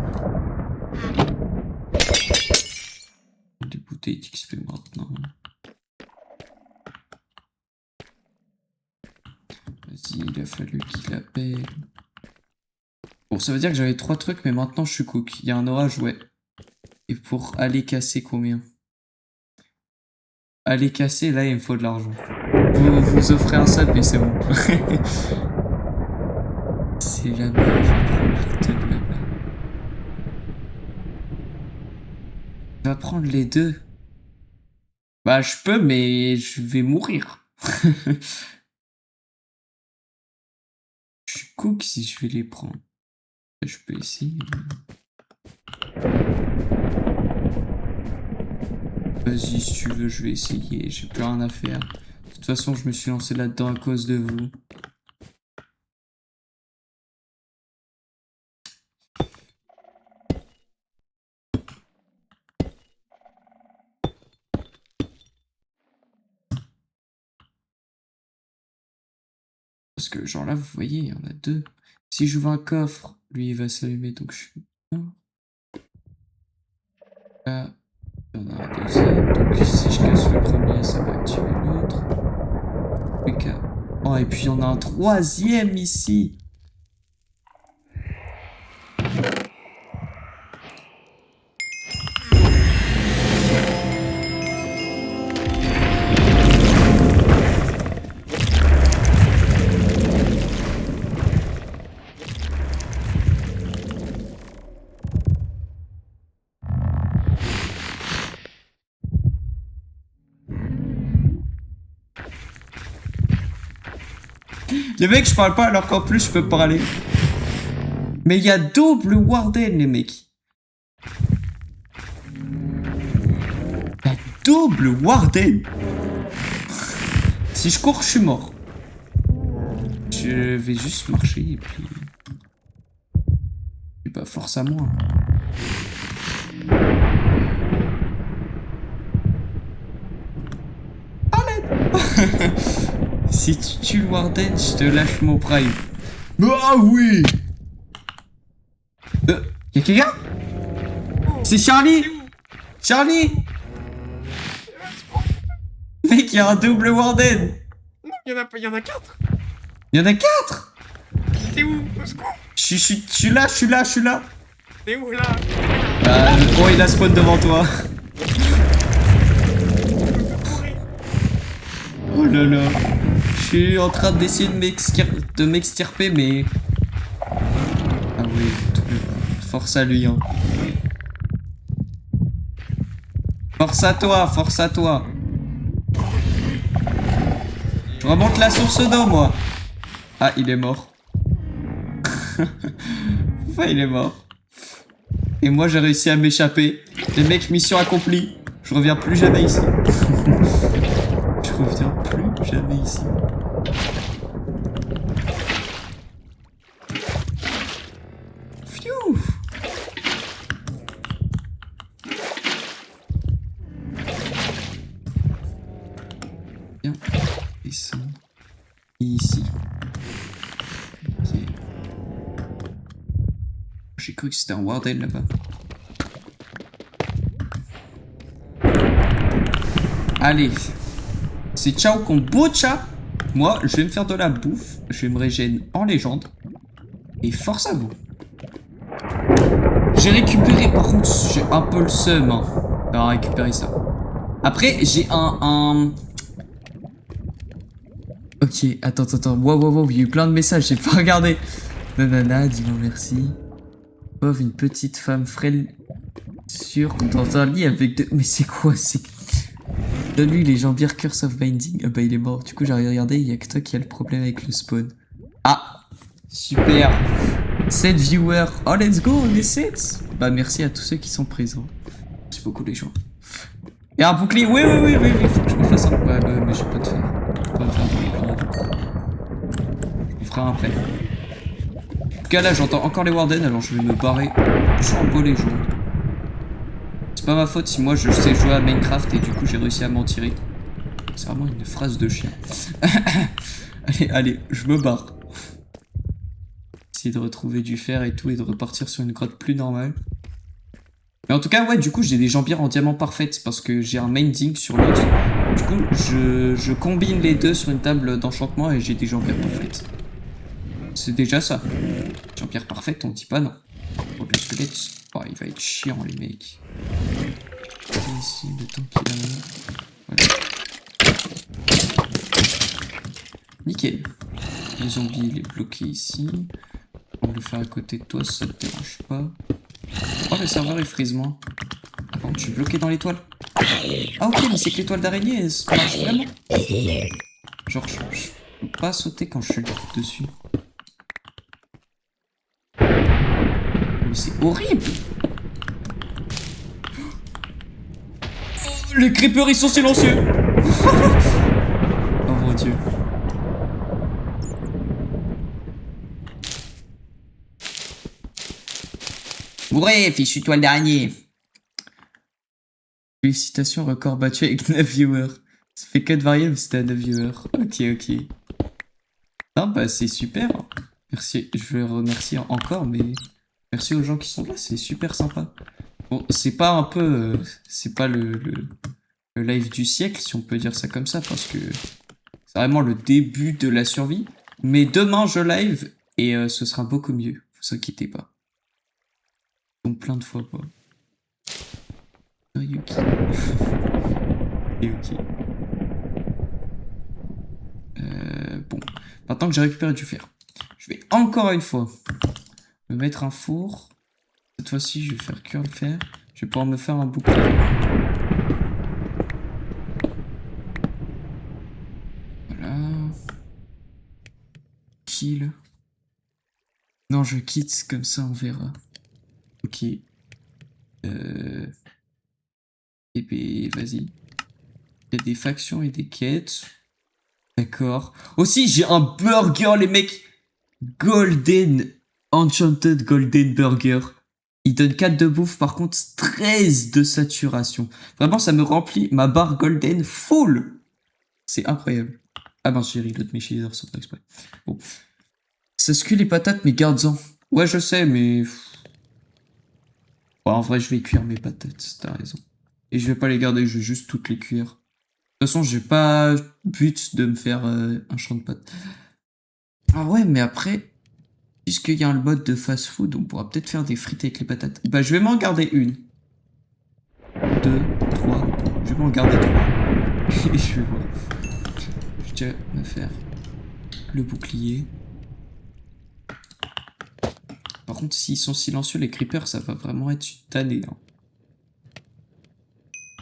Des bouteilles d'XP maintenant. Vas-y, il a fallu qu'il appelle. Bon, ça veut dire que j'avais 3 trucs, mais maintenant je suis cook. Il y a un orage, ouais. Et pour aller casser combien? Aller casser, là, il me faut de l'argent. Vous offrez un sub et c'est bon. C'est la merde, je vais prendre les 2 de la balle. Il va prendre les 2. Bah, je peux, mais je vais mourir. Je suis cook si je vais les prendre. Je peux essayer. Vas-y, si tu veux, je vais essayer. J'ai plus rien à faire. De toute façon, je me suis lancé là-dedans à cause de vous. Parce que genre là, vous voyez, il y en a 2. Si j'ouvre un coffre, lui, il va s'allumer, donc je suis... Là, il y en a un deuxième, donc si je casse le premier, ça va activer l'autre. Oh, et puis il y en a un 3e ici. Les mecs, je parle pas alors qu'en plus je peux parler. Mais il y a double warden, les mecs. Il y a double warden. Si je cours, je suis mort. Je vais juste marcher et puis... Et bah, force à moi. Allez. Si tu tues le warden, je te lâche mon prime. Ah oui. Y'a quelqu'un? C'est Charlie. Charlie. Mec, y'a un double warden. Non, il y en a 4. Il y en a 4. T'es où? Au secours. Je suis là. T'es où là? Oh, il a spawn devant toi. Oh là là. Je suis en train d'essayer de m'extirper, mais... Ah oui, force à lui, hein. Force à toi. Je remonte la source d'eau, moi. Ah, il est mort. Enfin, il est mort. Et moi, j'ai réussi à m'échapper. Les mecs, mission accomplie. Je reviens plus jamais ici. Je reviens plus jamais ici. J'ai cru que c'était un Warden là-bas. Allez. C'est ciao kombucha. Moi, je vais me faire de la bouffe. Je vais me régénérer en légende. Et force à vous. J'ai récupéré, par contre, j'ai un peu le seum hein, d'avoir récupéré ça. Après, j'ai un... Ok, attends. Wow, il y a eu plein de messages, j'ai pas regardé. Nanana, dis-moi merci. Pauvre, une petite femme frêle sûre dans un lit avec deux... Mais c'est quoi, c'est... Donne-lui les jambières Curse of Binding. Ah bah il est mort. Du coup j'ai regardé, il y a que toi qui a le problème avec le spawn. Ah, super. 7 viewers. Oh let's go, on est 7. Bah merci à tous ceux qui sont présents. Merci beaucoup les gens. Et un bouclier. Oui, faut que je me fasse un... Ouais, bah, mais j'ai pas de fer. Je peux pas me faire un bouclier. Je me ferai un après. En tout cas là j'entends encore les Wardens, alors je vais me barrer. Sans beau les gens. C'est pas ma faute si moi je sais jouer à Minecraft et du coup j'ai réussi à m'en tirer. C'est vraiment une phrase de chien. allez, je me barre. Essayer de retrouver du fer et tout et de repartir sur une grotte plus normale. Mais en tout cas, ouais, du coup j'ai des jambières en diamant parfaites parce que j'ai un Mending sur l'autre. Du coup, je combine les deux sur une table d'enchantement et j'ai des jambières parfaites. C'est déjà ça. Jambières parfaites, on dit pas non. Pour le squelette, oh, il va être chiant les mecs. Ici, le temps qu'il a. Voilà. Nickel. Le zombie il est bloqué ici. On va le faire à côté de toi, ça te dérange pas. Oh, le serveur il frise moins. Bon, je suis bloqué dans l'étoile. Ah ok, mais c'est que l'étoile d'araignée, elle marche vraiment. Genre, je peux pas sauter quand je suis dessus. Mais c'est horrible. Les creepers ils sont silencieux. Oh mon dieu. Mourez, fichu toile d'araignée. Félicitations, record battu avec 9 viewers. Ça fait 4 variables, c'était à 9 viewers. Ok. Non, bah c'est super. Merci, je vais remercier encore, mais merci aux gens qui sont là, c'est super sympa. Bon, c'est pas un peu... c'est pas le live du siècle, si on peut dire ça comme ça, parce que c'est vraiment le début de la survie. Mais demain, je live, et ce sera beaucoup mieux. Vous inquiétez pas. Donc plein de fois, quoi. Yuki. Et ok. Bon. Maintenant que j'ai récupéré du fer, je vais encore une fois me mettre un four. Cette fois-ci, je vais faire cuire le fer. Je vais pouvoir me faire un bouclier. Voilà. Kill. Non, je quitte, comme ça on verra. Ok. Et puis, vas-y. Il y a des factions et des quêtes. D'accord. Aussi, j'ai un burger, les mecs. Golden. Enchanted Golden Burger. Il donne 4 de bouffe, par contre 13 de saturation. Vraiment, ça me remplit ma barre golden full. C'est incroyable. Ah ben, j'ai reload mes shaders sans faire exprès. Bon. Ça se cuit les patates, mais garde-en. Ouais, je sais, mais... Bon, en vrai, je vais cuire mes patates, t'as raison. Et je vais pas les garder, je vais juste toutes les cuire. De toute façon, j'ai pas but de me faire un champ de pâtes. Ah ouais, mais après... Puisqu'il y a le mode de fast food, on pourra peut-être faire des frites avec les patates. Bah, je vais m'en garder une. 2, 3. Je vais m'en garder 3. Et je vais voir. Je vais me faire le bouclier. Par contre, s'ils sont silencieux, les creepers, ça va vraiment être une tannée. Hein.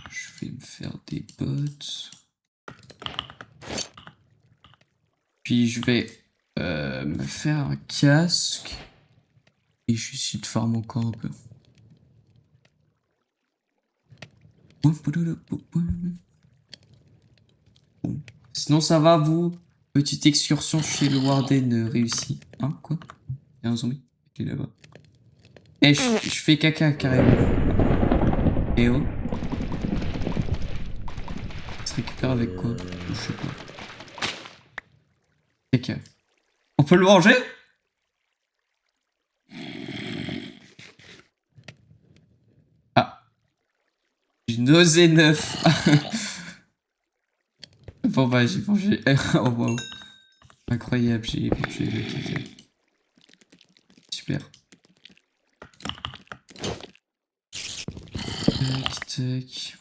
Je vais me faire des bottes. Puis je vais... me faire un casque et je suis de farm encore un peu. Bon. Sinon ça va vous? Petite excursion chez le Warden réussie. Hein, quoi? Il y a un zombie qui est là-bas. Eh, je fais caca carrément. Eh oh. Ça se récupère avec quoi? Je sais pas. Caca. On peut le manger? J'ai nausé 9. Bon bah j'ai mangé. Oh wow. Incroyable, j'ai mangé le caca. Super. Tac, tac.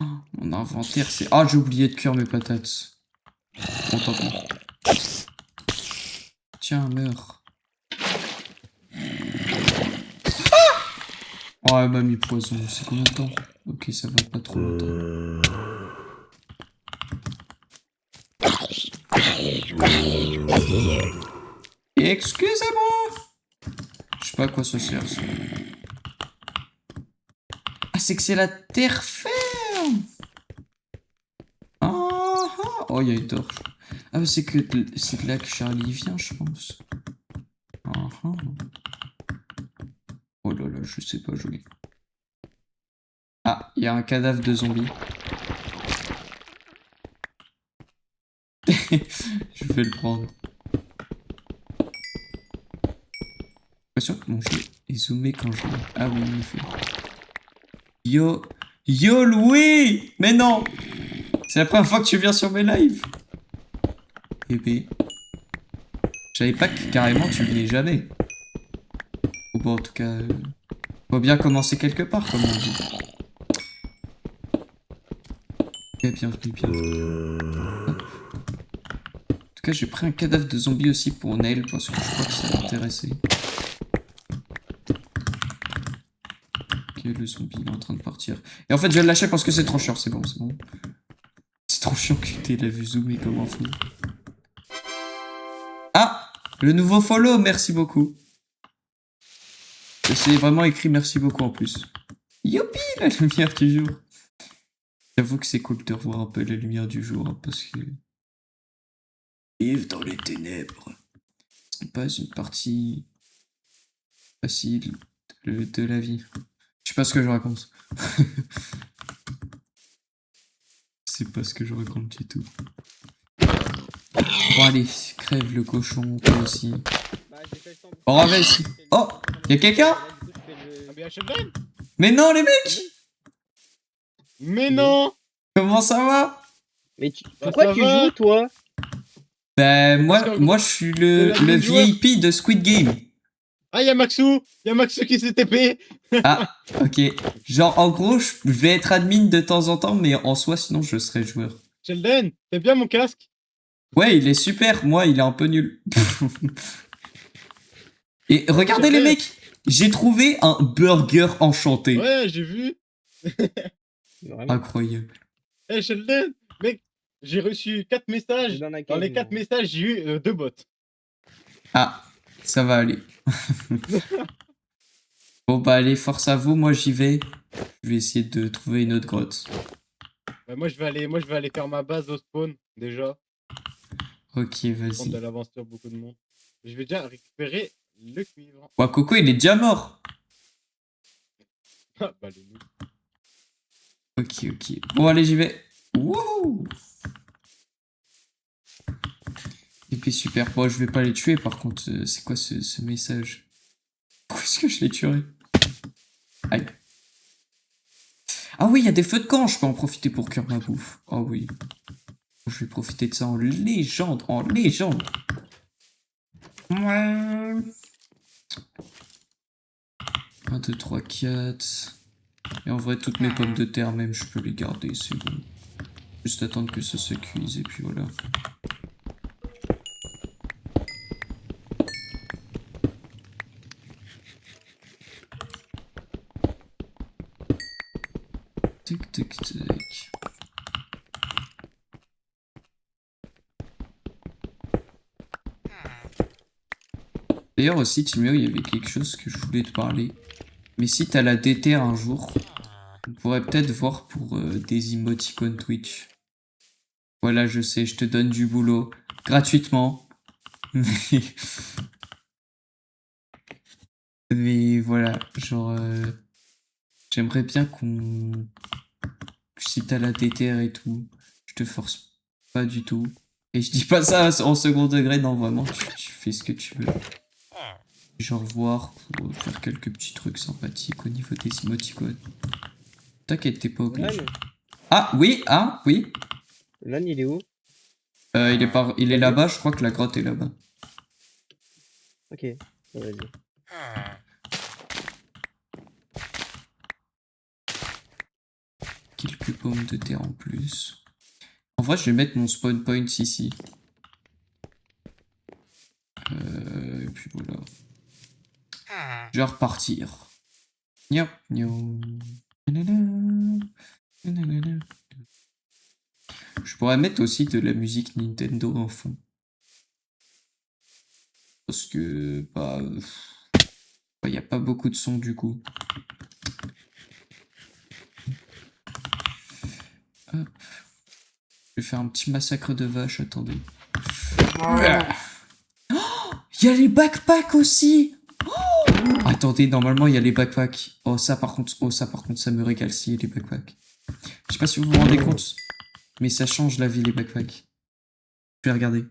Oh, mon inventaire c'est... Ah, j'ai oublié de cuire mes patates. Bon, tant pis. Tiens, meurs. Oh, elle m'a mis poison. C'est combien de temps? Ok, ça va pas trop longtemps. Excusez-moi. Je sais pas à quoi ça sert. Ça. Ah, c'est que c'est la terre ferme. Ah, ah. Oh, il y a une torche. Ah, mais c'est de là que Charlie vient, je pense. Ah, ah. Oh là là, je sais pas jouer. Ah, il y a un cadavre de zombie. Je vais le prendre. Pas sûr que mon jeu est zoomé quand je... Ah oui, il fait. Yo... Yo Louis! Mais non! C'est la première fois que tu viens sur mes lives. Bébé. Je savais pas que carrément tu venais jamais. Ou bon, en tout cas... faut bien commencer quelque part, comme on dit. Ok, bienvenue, bienvenue. Hop. En tout cas, j'ai pris un cadavre de zombie aussi pour Nail, parce que je crois que ça l'intéressait. Ok, le zombie, il est en train de partir. Et en fait, je vais le lâcher parce que c'est trop chiant, c'est bon, c'est bon. C'est trop chiant que tu l'as vu zoomer comme un fou. Ah! Le nouveau follow, merci beaucoup. C'est vraiment écrit merci beaucoup en plus. Youpi, la lumière du jour. J'avoue que c'est cool de revoir un peu la lumière du jour, hein, parce que... Vivre dans les ténèbres. Ce n'est pas une partie facile de la vie. Je sais pas ce que je raconte. C'est pas ce que je raconte du tout. Bon allez, crève le cochon, toi aussi. On ramène ici. Oh, y'a quelqu'un? Mais non les mecs! Mais non! Comment ça va? Mais Bah, pourquoi ça tu va. joues, toi? Ben moi je suis le VIP de Squid Game. Ah, y'a Maxou! Y'a Maxou qui s'est TP! Ah, ok. Genre en gros, je vais être admin de temps en temps, mais en soi sinon je serai joueur. Sheldon, t'aimes bien mon casque? Ouais, il est super, moi il est un peu nul. Et regardez les mecs, j'ai trouvé un burger enchanté. Ouais, j'ai vu. Vraiment. Incroyable. Eh Sheldon, mec, j'ai reçu 4 messages. Dans la Dans les cave, 4 messages, j'ai eu 2 bots. Ah, ça va aller. Bon bah allez, force à vous, moi j'y vais. Je vais essayer de trouver une autre grotte. Bah, moi je vais aller faire ma base au spawn déjà. Ok, On vas-y. de l'avance sur beaucoup de monde. Je vais déjà récupérer le cuivre. Ouais, Coco il est déjà mort. Ah, bah les loups. Ok, ok. Bon allez, j'y vais. Wouhou! Et puis super. Bon, je vais pas les tuer par contre. C'est quoi ce message? Pourquoi est-ce que je les tuerai? Aïe. Ah oui, il y a des feux de camp. Je peux en profiter pour cuire ma bouffe. Oh oui. Je vais profiter de ça en légende. En légende. Ouais. 1, 2, 3, 4. Et en vrai, toutes mes pommes de terre, même, je peux les garder. C'est bon. Juste attendre que ça se cuise et puis voilà. Tic, tic, tic. D'ailleurs aussi, Timéo, il y avait quelque chose que je voulais te parler. Mais si t'as la déterre un jour, on pourrait peut-être voir pour des emoticons Twitch. Voilà, je sais, je te donne du boulot. Gratuitement. Mais voilà, genre... j'aimerais bien qu'on... Si t'as la déterre et tout, je te force pas du tout. Et je dis pas ça en second degré, non, vraiment, tu fais ce que tu veux. genre voir pour faire quelques petits trucs sympathiques au niveau des émoticônes. T'inquiète, t'es pas obligé. Lan, Ah oui, oui. Lan, il est où? Il est là-bas, je crois que la grotte est là-bas. Ok, vas-y. Quelques pommes de terre en plus. En vrai, je vais mettre mon spawn point ici. Et puis voilà. Je vais repartir. Gnap, gnau. Nanana. Nanana. Je pourrais mettre aussi de la musique Nintendo en fond. Parce que, bah, il n'y a pas beaucoup de son du coup. Hop. Je vais faire un petit massacre de vaches, attendez. Il y a les backpacks aussi. Attendez, normalement il y a les backpacks. Oh ça par contre, ça me régale si il y a les backpacks. Je sais pas si vous vous rendez compte, mais ça change la vie les backpacks. Je vais regarder.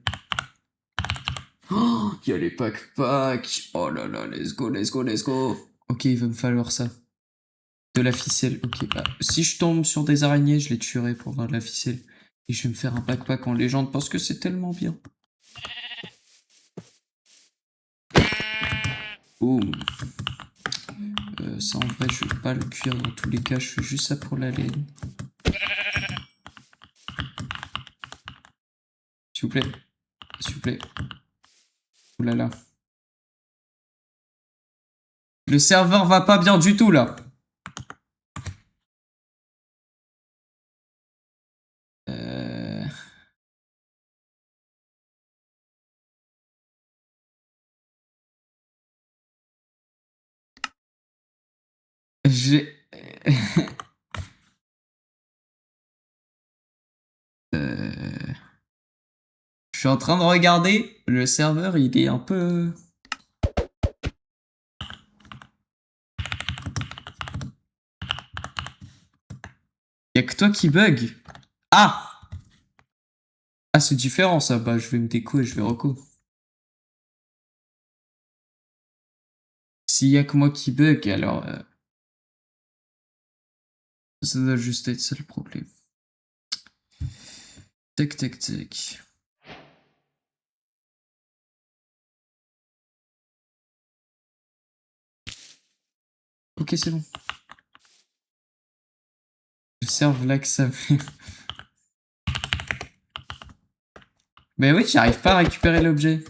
Oh, il y a les backpacks. Oh là là, let's go, let's go, let's go. Ok, il va me falloir ça. De la ficelle, ok. Bah, si je tombe sur des araignées, je les tuerai pour avoir de la ficelle. Et je vais me faire un backpack en légende parce que c'est tellement bien. Boum. Ça en vrai, je vais pas le cuire dans tous les cas, je fais juste ça pour la laine. S'il vous plaît. S'il vous plaît. Ouh là là. Le serveur va pas bien du tout là. J'ai... Je suis en train de regarder. Le serveur, il est un peu... Y'a que toi qui bug. Ah! Ah, c'est différent ça. Bah, je vais me déco et je vais reco. S'il y a que moi qui bug, alors... Ça doit juste être ça le problème. Tac, tac, tac. Ok, c'est bon. Je serve là que ça fait. Mais oui, j'arrive pas à récupérer l'objet.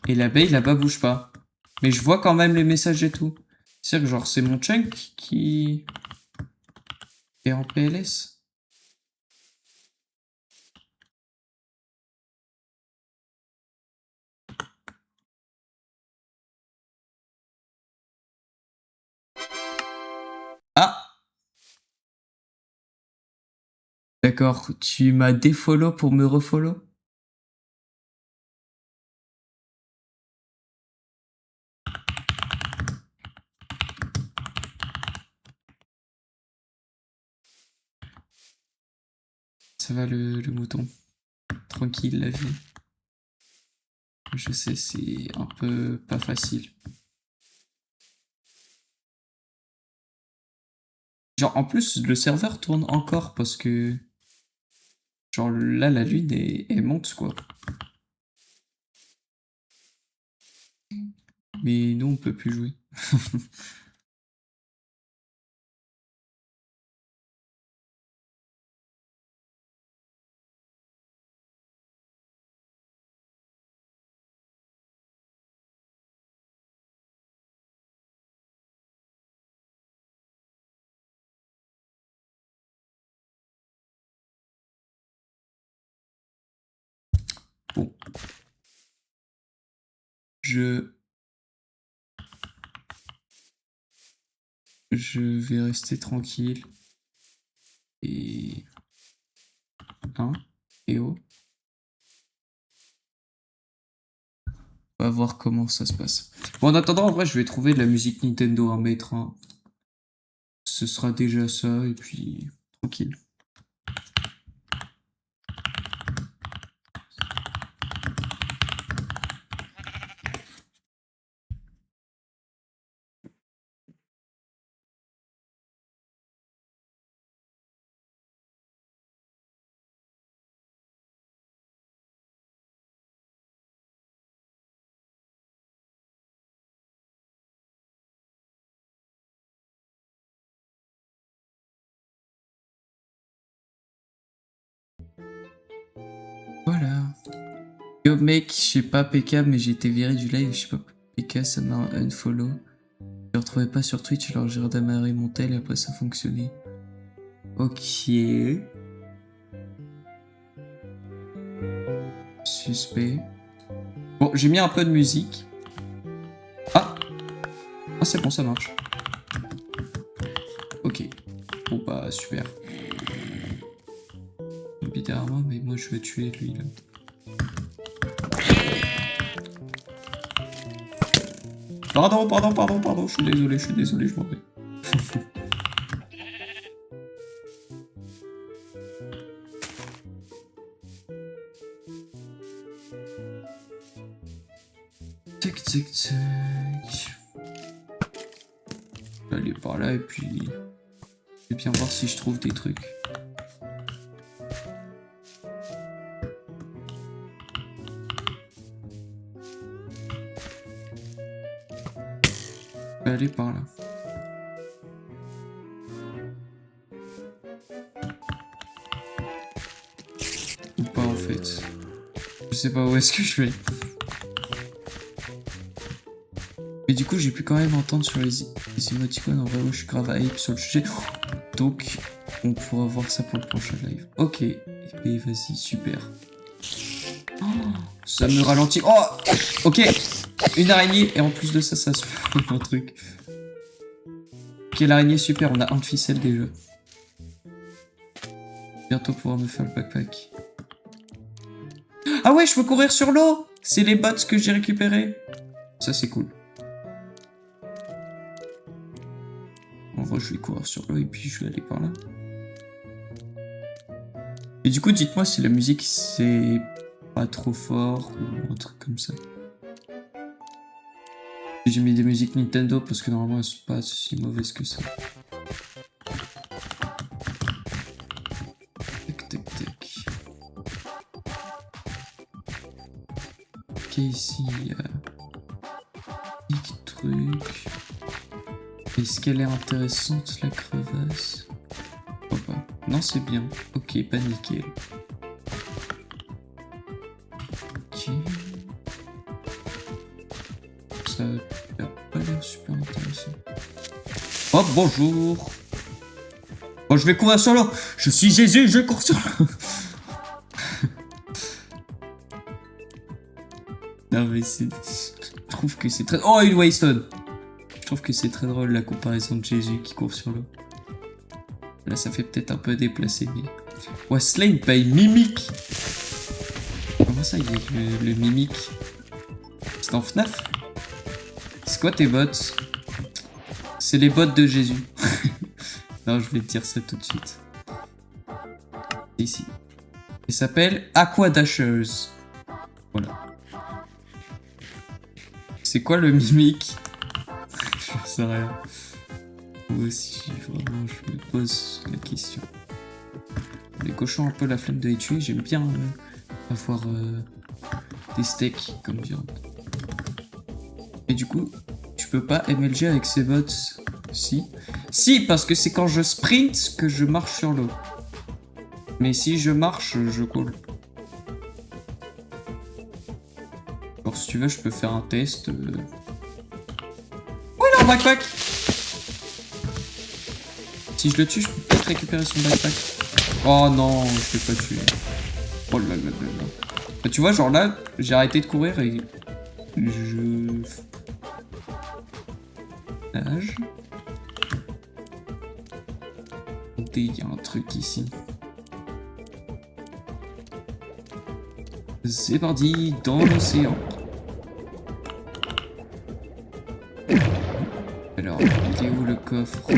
Et l'abeille là-bas bouge pas. Mais je vois quand même les messages et tout. C'est-à-dire que genre c'est mon chunk qui est en PLS. Ah! D'accord, tu m'as défollow pour me refollow? Ça va le mouton. Tranquille la vie. Je sais, c'est un peu pas facile. Genre en plus le serveur tourne encore parce que... Genre là la lune elle monte quoi. Mais nous on peut plus jouer. Bon. Je vais rester tranquille. Et... Hein? Et oh. On va voir comment ça se passe. Bon, en attendant, en vrai, je vais trouver de la musique Nintendo à mettre. Hein. Ce sera déjà ça, et puis... Tranquille. Voilà. Yo mec, je sais pas PK, mais j'ai été viré du live, je sais pas. PK, ça m'a unfollow. Je le retrouvais pas sur Twitch, alors j'ai redémarré mon tel et après ça fonctionnait. Ok. Suspect. Bon, j'ai mis un peu de musique. Ah! Ah, c'est bon, ça marche. Ok. Bon, bah, super. Derrière moi, mais moi je vais tuer lui là. Pardon, je suis désolé, je m'en vais. Tac. Je vais aller par là et puis je vais bien voir si je trouve des trucs. Je vais aller par là. Ou pas en fait. Je sais pas où est-ce que je vais. Mais du coup j'ai pu quand même entendre sur les émoticônes en vrai où je suis grave hype sur le sujet. Donc on pourra voir ça pour le prochain live. Ok. Et puis vas-y, super. Oh, ça me ralentit. Oh, ok. Une araignée et en plus de ça, ça se fait un truc. Ok, l'araignée super, on a un de ficelle déjà. Bientôt pouvoir me faire le backpack. Ah ouais, je peux courir sur l'eau. C'est les bots que j'ai récupérés. Ça c'est cool. En vrai, je vais courir sur l'eau et puis je vais aller par là. Et du coup, dites-moi si la musique c'est pas trop fort ou un truc comme ça. J'ai mis des musiques Nintendo parce que normalement elles sont pas si mauvaises que ça. Tac. Ok, ici il y a un petit truc. Est-ce qu'elle est intéressante la crevasse? Pourquoi pas? Non, c'est bien. Ok, pas nickel. Ok. Ça a pas l'air super intéressant. Oh, bonjour. Bon, je vais courir sur l'eau. Je suis Jésus, je cours sur l'eau. Non, mais c'est... Je trouve que c'est très... Oh, une Waystone. Je trouve que c'est très drôle la comparaison de Jésus qui court sur l'eau. Là, ça fait peut-être un peu déplacé, mais... Wesley by Mimic. Comment ça, il y a le Mimic? C'est en FNAF? C'est quoi tes bots? C'est les bots de Jésus. Non, je vais te dire ça tout de suite. Ici. Il s'appelle Aqua Dashers. Voilà. C'est quoi le Mimic? Je sais rien. Moi aussi, vraiment, je me pose la question. Les cochons ont un peu la flemme de les tuer. J'aime bien avoir des steaks comme viande. Et du coup, tu peux pas MLG avec ces bots? Si. Si, parce que c'est quand je sprint que je marche sur l'eau. Mais si je marche, je coule. Alors si tu veux, je peux faire un test. Oui, non, backpack. Si je le tue, je peux peut-être récupérer son backpack. Oh non, je l'ai pas tué. Oh là là là là. Bah, tu vois, genre là, j'ai arrêté de courir et je nage. Il y a un truc ici. C'est parti dans l'océan. Alors, il est où le coffre? Oui,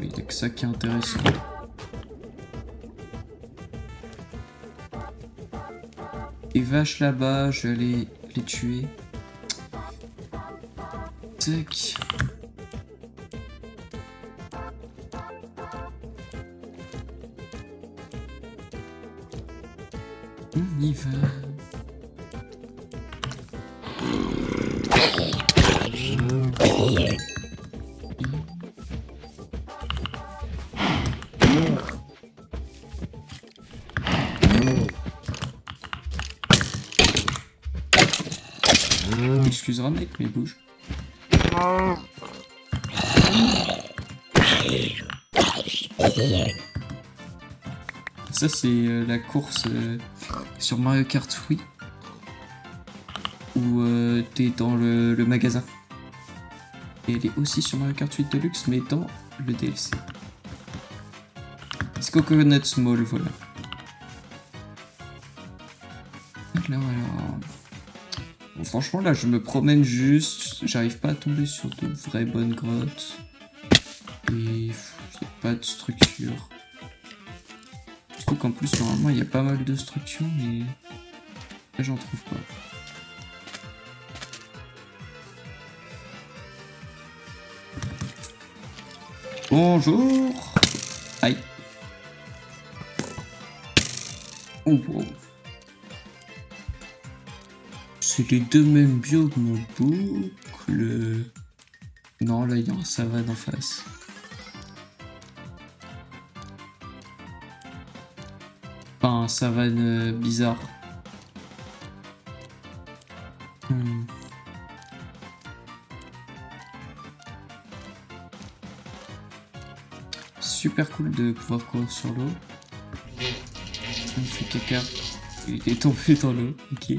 il n'y a que ça qui est intéressant. Les vaches là-bas, je vais aller les tuer. Tac. On y va. Excusera mec, mais bouge. Ça c'est la course sur Mario Kart Wii. Où t'es dans le magasin. Et elle est aussi sur Mario Kart 8 Deluxe, mais dans le DLC. C'est Coconut Small, voilà. Là, voilà. Bon, franchement, là, je me promène juste. J'arrive pas à tomber sur de vraies bonnes grottes. Et il n'y a pas de structure. Je trouve qu'en plus, normalement, il y a pas mal de structures, mais là, j'en trouve pas. Bonjour. Aïe. Oh, wow. C'est les deux mêmes biomes en boucle. Non, là, il y a un savane en face. Enfin, un savane bizarre. Super cool de pouvoir courir sur l'eau. On fait caca. Il est tombé dans l'eau. Ok.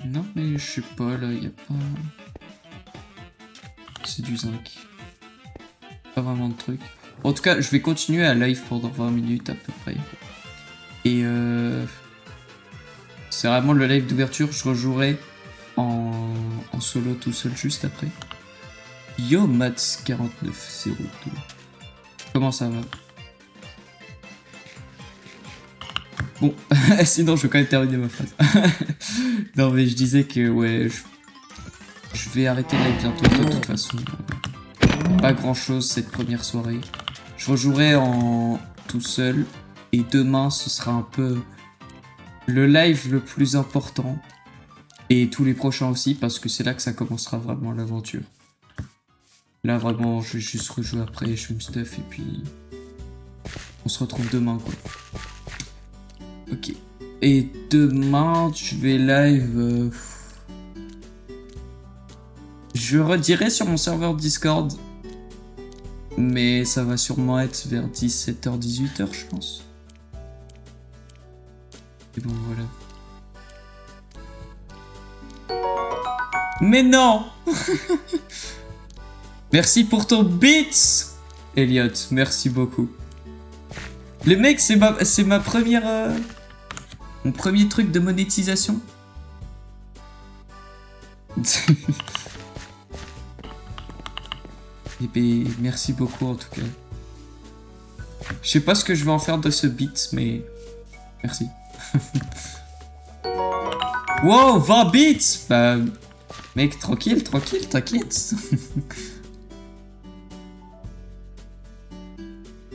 Non mais je sais pas là, il y a pas. C'est du zinc. Pas vraiment de trucs. En tout cas, je vais continuer à live pendant 20 minutes à peu près. Et c'est vraiment le live d'ouverture. Je rejouerai en solo tout seul juste après. Yo Mats4902. Comment ça va? Bon, sinon je vais quand même terminer ma phrase. Non mais je disais que ouais, je vais arrêter le live bientôt de toute façon. Pas grand chose cette première soirée. Je rejouerai en tout seul. Et demain ce sera un peu le live le plus important. Et tous les prochains aussi parce que c'est là que ça commencera vraiment l'aventure. Là vraiment je vais juste rejouer après, je fais une stuff et puis on se retrouve demain quoi. Ok. Et demain je vais live... Je redirai sur mon serveur Discord. Mais ça va sûrement être vers 17h-18h je pense. Et bon voilà. Mais non. Merci pour ton beat, Elliot. Merci beaucoup. Le mec, c'est ma première... mon premier truc de monétisation. Et ben, merci beaucoup en tout cas. Je sais pas ce que je vais en faire de ce beat, mais... Merci. Wow, 20 bits. Bah... Mec, tranquille, t'inquiète.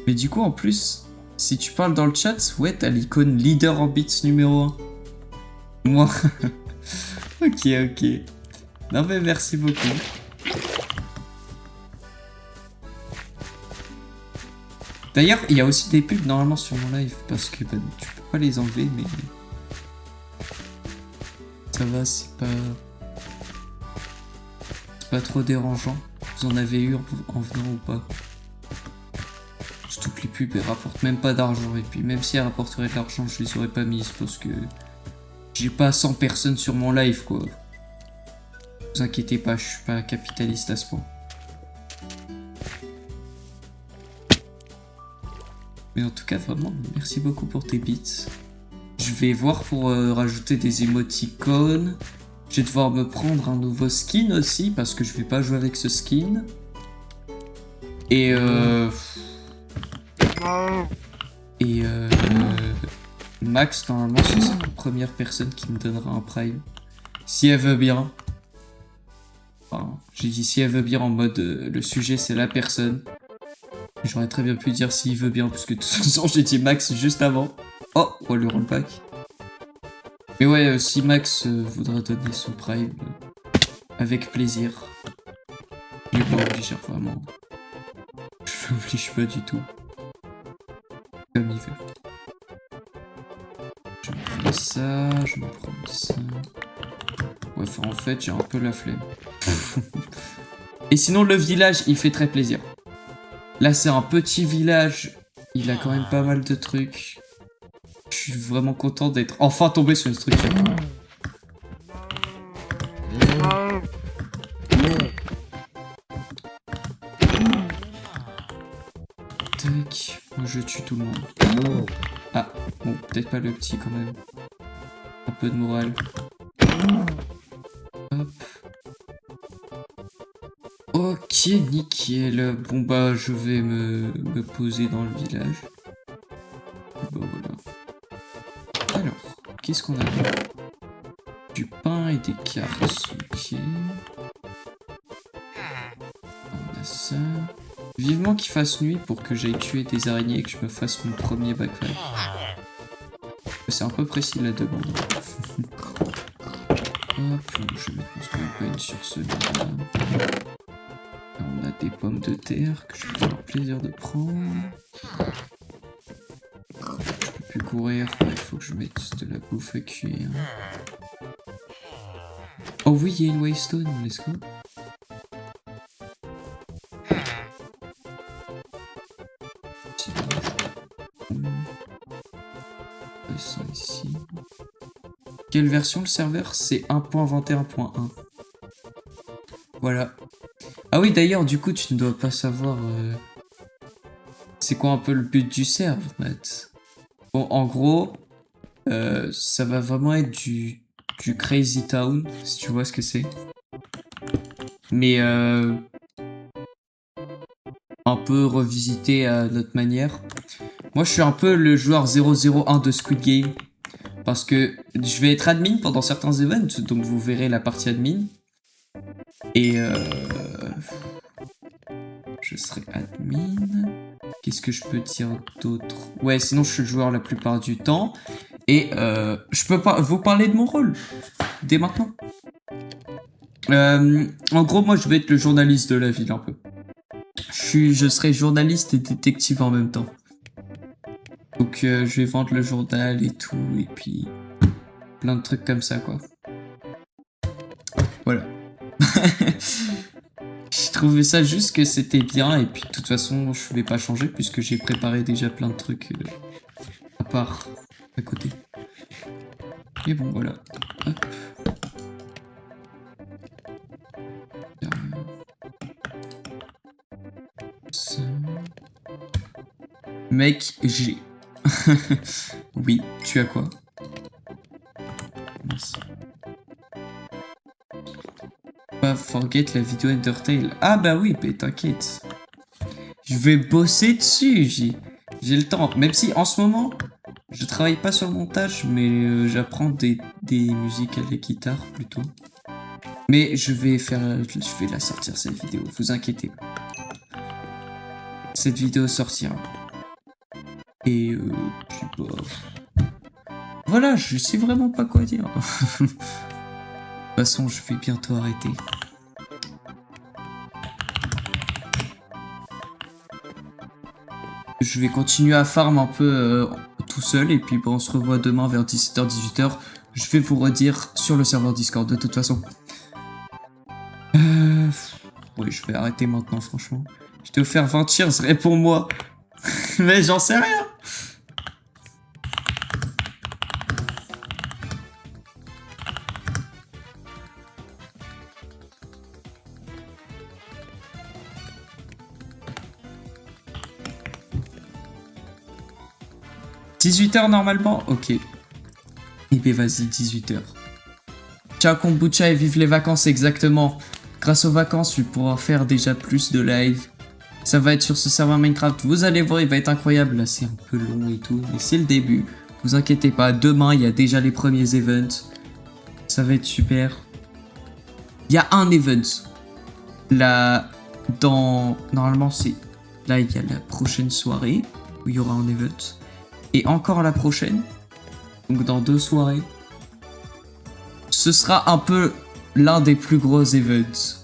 Mais du coup, en plus, si tu parles dans le chat, ouais, t'as l'icône leader en bits numéro 1. Moi. Ok. Non mais merci beaucoup. D'ailleurs, il y a aussi des pubs normalement sur mon live, parce que bah, tu peux pas les enlever, mais... Ça va, c'est pas trop dérangeant. Vous en avez eu en venant ou pas? Surtout que les pubs elles rapportent même pas d'argent, et puis même si elles rapporteraient de l'argent, je les aurais pas mises parce que j'ai pas 100 personnes sur mon live quoi. Vous inquiétez pas, je suis pas capitaliste à ce point. Mais en tout cas vraiment, merci beaucoup pour tes bits. Je vais voir pour rajouter des émoticônes. Je vais devoir me prendre un nouveau skin aussi parce que je vais pas jouer avec ce skin. Et Max, normalement, c'est la première personne qui me donnera un prime. Si elle veut bien. Enfin, j'ai dit si elle veut bien en mode le sujet c'est la personne. J'aurais très bien pu dire s'il veut bien, puisque de toute façon j'ai dit Max juste avant. Oh, le rollback. Mais ouais, si Max voudra donner son prime, avec plaisir. Il est pas obligé, vraiment. Je l'oblige pas du tout. Comme il veut. Je vais ça, je vais prendre ça. Ouais, enfin, en fait, j'ai un peu la flemme. Et sinon, le village, il fait très plaisir. Là, c'est un petit village. Il a quand même pas mal de trucs. Je suis vraiment content d'être enfin tombé sur une structure. Tac. Moi, je tue tout le monde. Ah, bon, peut-être pas le petit quand même. Un peu de morale. Hop. Ok, nickel. Bon bah, je vais me poser dans le village. Bah voilà. Alors, qu'est-ce qu'on a? Du pain et des cartes. Ok. On a ça. Vivement qu'il fasse nuit pour que j'aille tuer des araignées et que je me fasse mon premier backpack. C'est un peu précis la demande. Hop, je vais mettre mon spawn sur celui-là. On a des pommes de terre que je vais avoir plaisir de prendre. Je peux plus courir, il faut que je mette de la bouffe à cuire. Oh oui, il y a une waystone, let's go. Ici. Quelle version le serveur? C'est 1.21.1. Voilà. Ah oui, d'ailleurs, du coup, tu ne dois pas savoir... c'est quoi un peu le but du serve, Matt? Bon, en gros, ça va vraiment être du Crazy Town, si tu vois ce que c'est. Mais un peu revisité à notre manière. Moi, je suis un peu le joueur 001 de Squid Game. Parce que je vais être admin pendant certains events, donc vous verrez la partie admin. Et je serai admin. Qu'est-ce que je peux dire d'autre? Ouais, sinon je suis le joueur la plupart du temps. Et je peux pas vous parler de mon rôle dès maintenant. En gros, moi je vais être le journaliste de la ville un peu. Je serai journaliste et détective en même temps. Donc je vais vendre le journal et tout, et puis plein de trucs comme ça, quoi. Voilà. Je trouvais ça juste que c'était bien, et puis de toute façon, je vais pas changer, puisque j'ai préparé déjà plein de trucs à part, à côté. Et bon, voilà. Hop. Ça. Mec, j'ai... Oui, tu as quoi? Merci. Pas forget la vidéo Undertale. Ah bah oui, mais t'inquiète. Je vais bosser dessus, j'ai le temps. Même si en ce moment, je travaille pas sur le montage, mais j'apprends des musiques à la guitare plutôt. Mais je vais la sortir cette vidéo, vous inquiétez pas. Cette vidéo sortira. Et puis bah... Voilà, je sais vraiment pas quoi dire. De toute façon, je vais bientôt arrêter. Je vais continuer à farm un peu tout seul. Et puis bah, on se revoit demain vers 17h, 18h. Je vais vous redire sur le serveur Discord de toute façon. Ouais, je vais arrêter maintenant, franchement. Je t'ai offert 20 cheers, réponds-moi. Mais j'en sais rien. « 18h normalement? Ok. Et ben vas-y, 18h. Ciao Kombucha et vive les vacances, exactement. Grâce aux vacances, je vais pouvoir faire déjà plus de live. Ça va être sur ce serveur Minecraft. Vous allez voir, il va être incroyable. Là, c'est un peu long et tout, mais c'est le début. Vous inquiétez pas. Demain, il y a déjà les premiers events. Ça va être super. Il y a un event. Là, normalement, c'est... Là, il y a la prochaine soirée où il y aura un event. Et encore la prochaine. Donc, dans 2 soirées. Ce sera un peu l'un des plus gros events.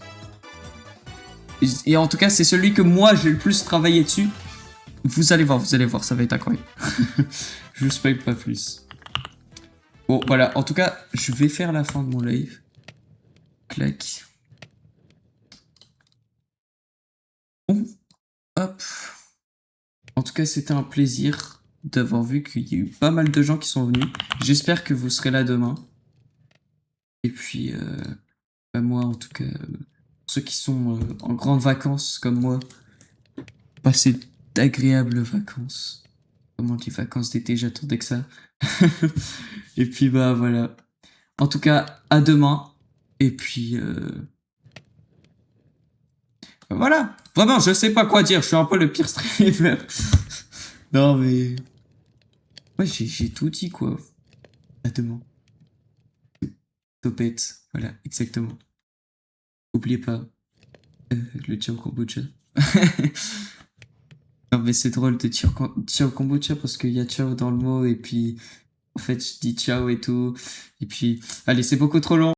Et en tout cas, c'est celui que moi, j'ai le plus travaillé dessus. Vous allez voir, ça va être incroyable. Je vous spoil pas plus. Bon, voilà. En tout cas, je vais faire la fin de mon live. Clac. Bon. Hop. En tout cas, c'était un plaisir d'avoir vu qu'il y a eu pas mal de gens qui sont venus. J'espère que vous serez là demain. Et puis, bah, moi, en tout cas, ceux qui sont en grandes vacances comme moi, passez d'agréables vacances. Comment on dit vacances d'été, j'attendais que ça. Et puis, bah voilà. En tout cas, à demain. Et puis, voilà. Vraiment, je sais pas quoi dire. Je suis un peu le pire streamer. Non, mais... Ouais, j'ai tout dit, quoi. À demain. Topette. Voilà, exactement. N'oubliez pas le tir au kombucha. Non, mais c'est drôle de tir au kombucha parce qu'il y a ciao dans le mot et puis... En fait, je dis ciao et tout. Et puis... Allez, c'est beaucoup trop long.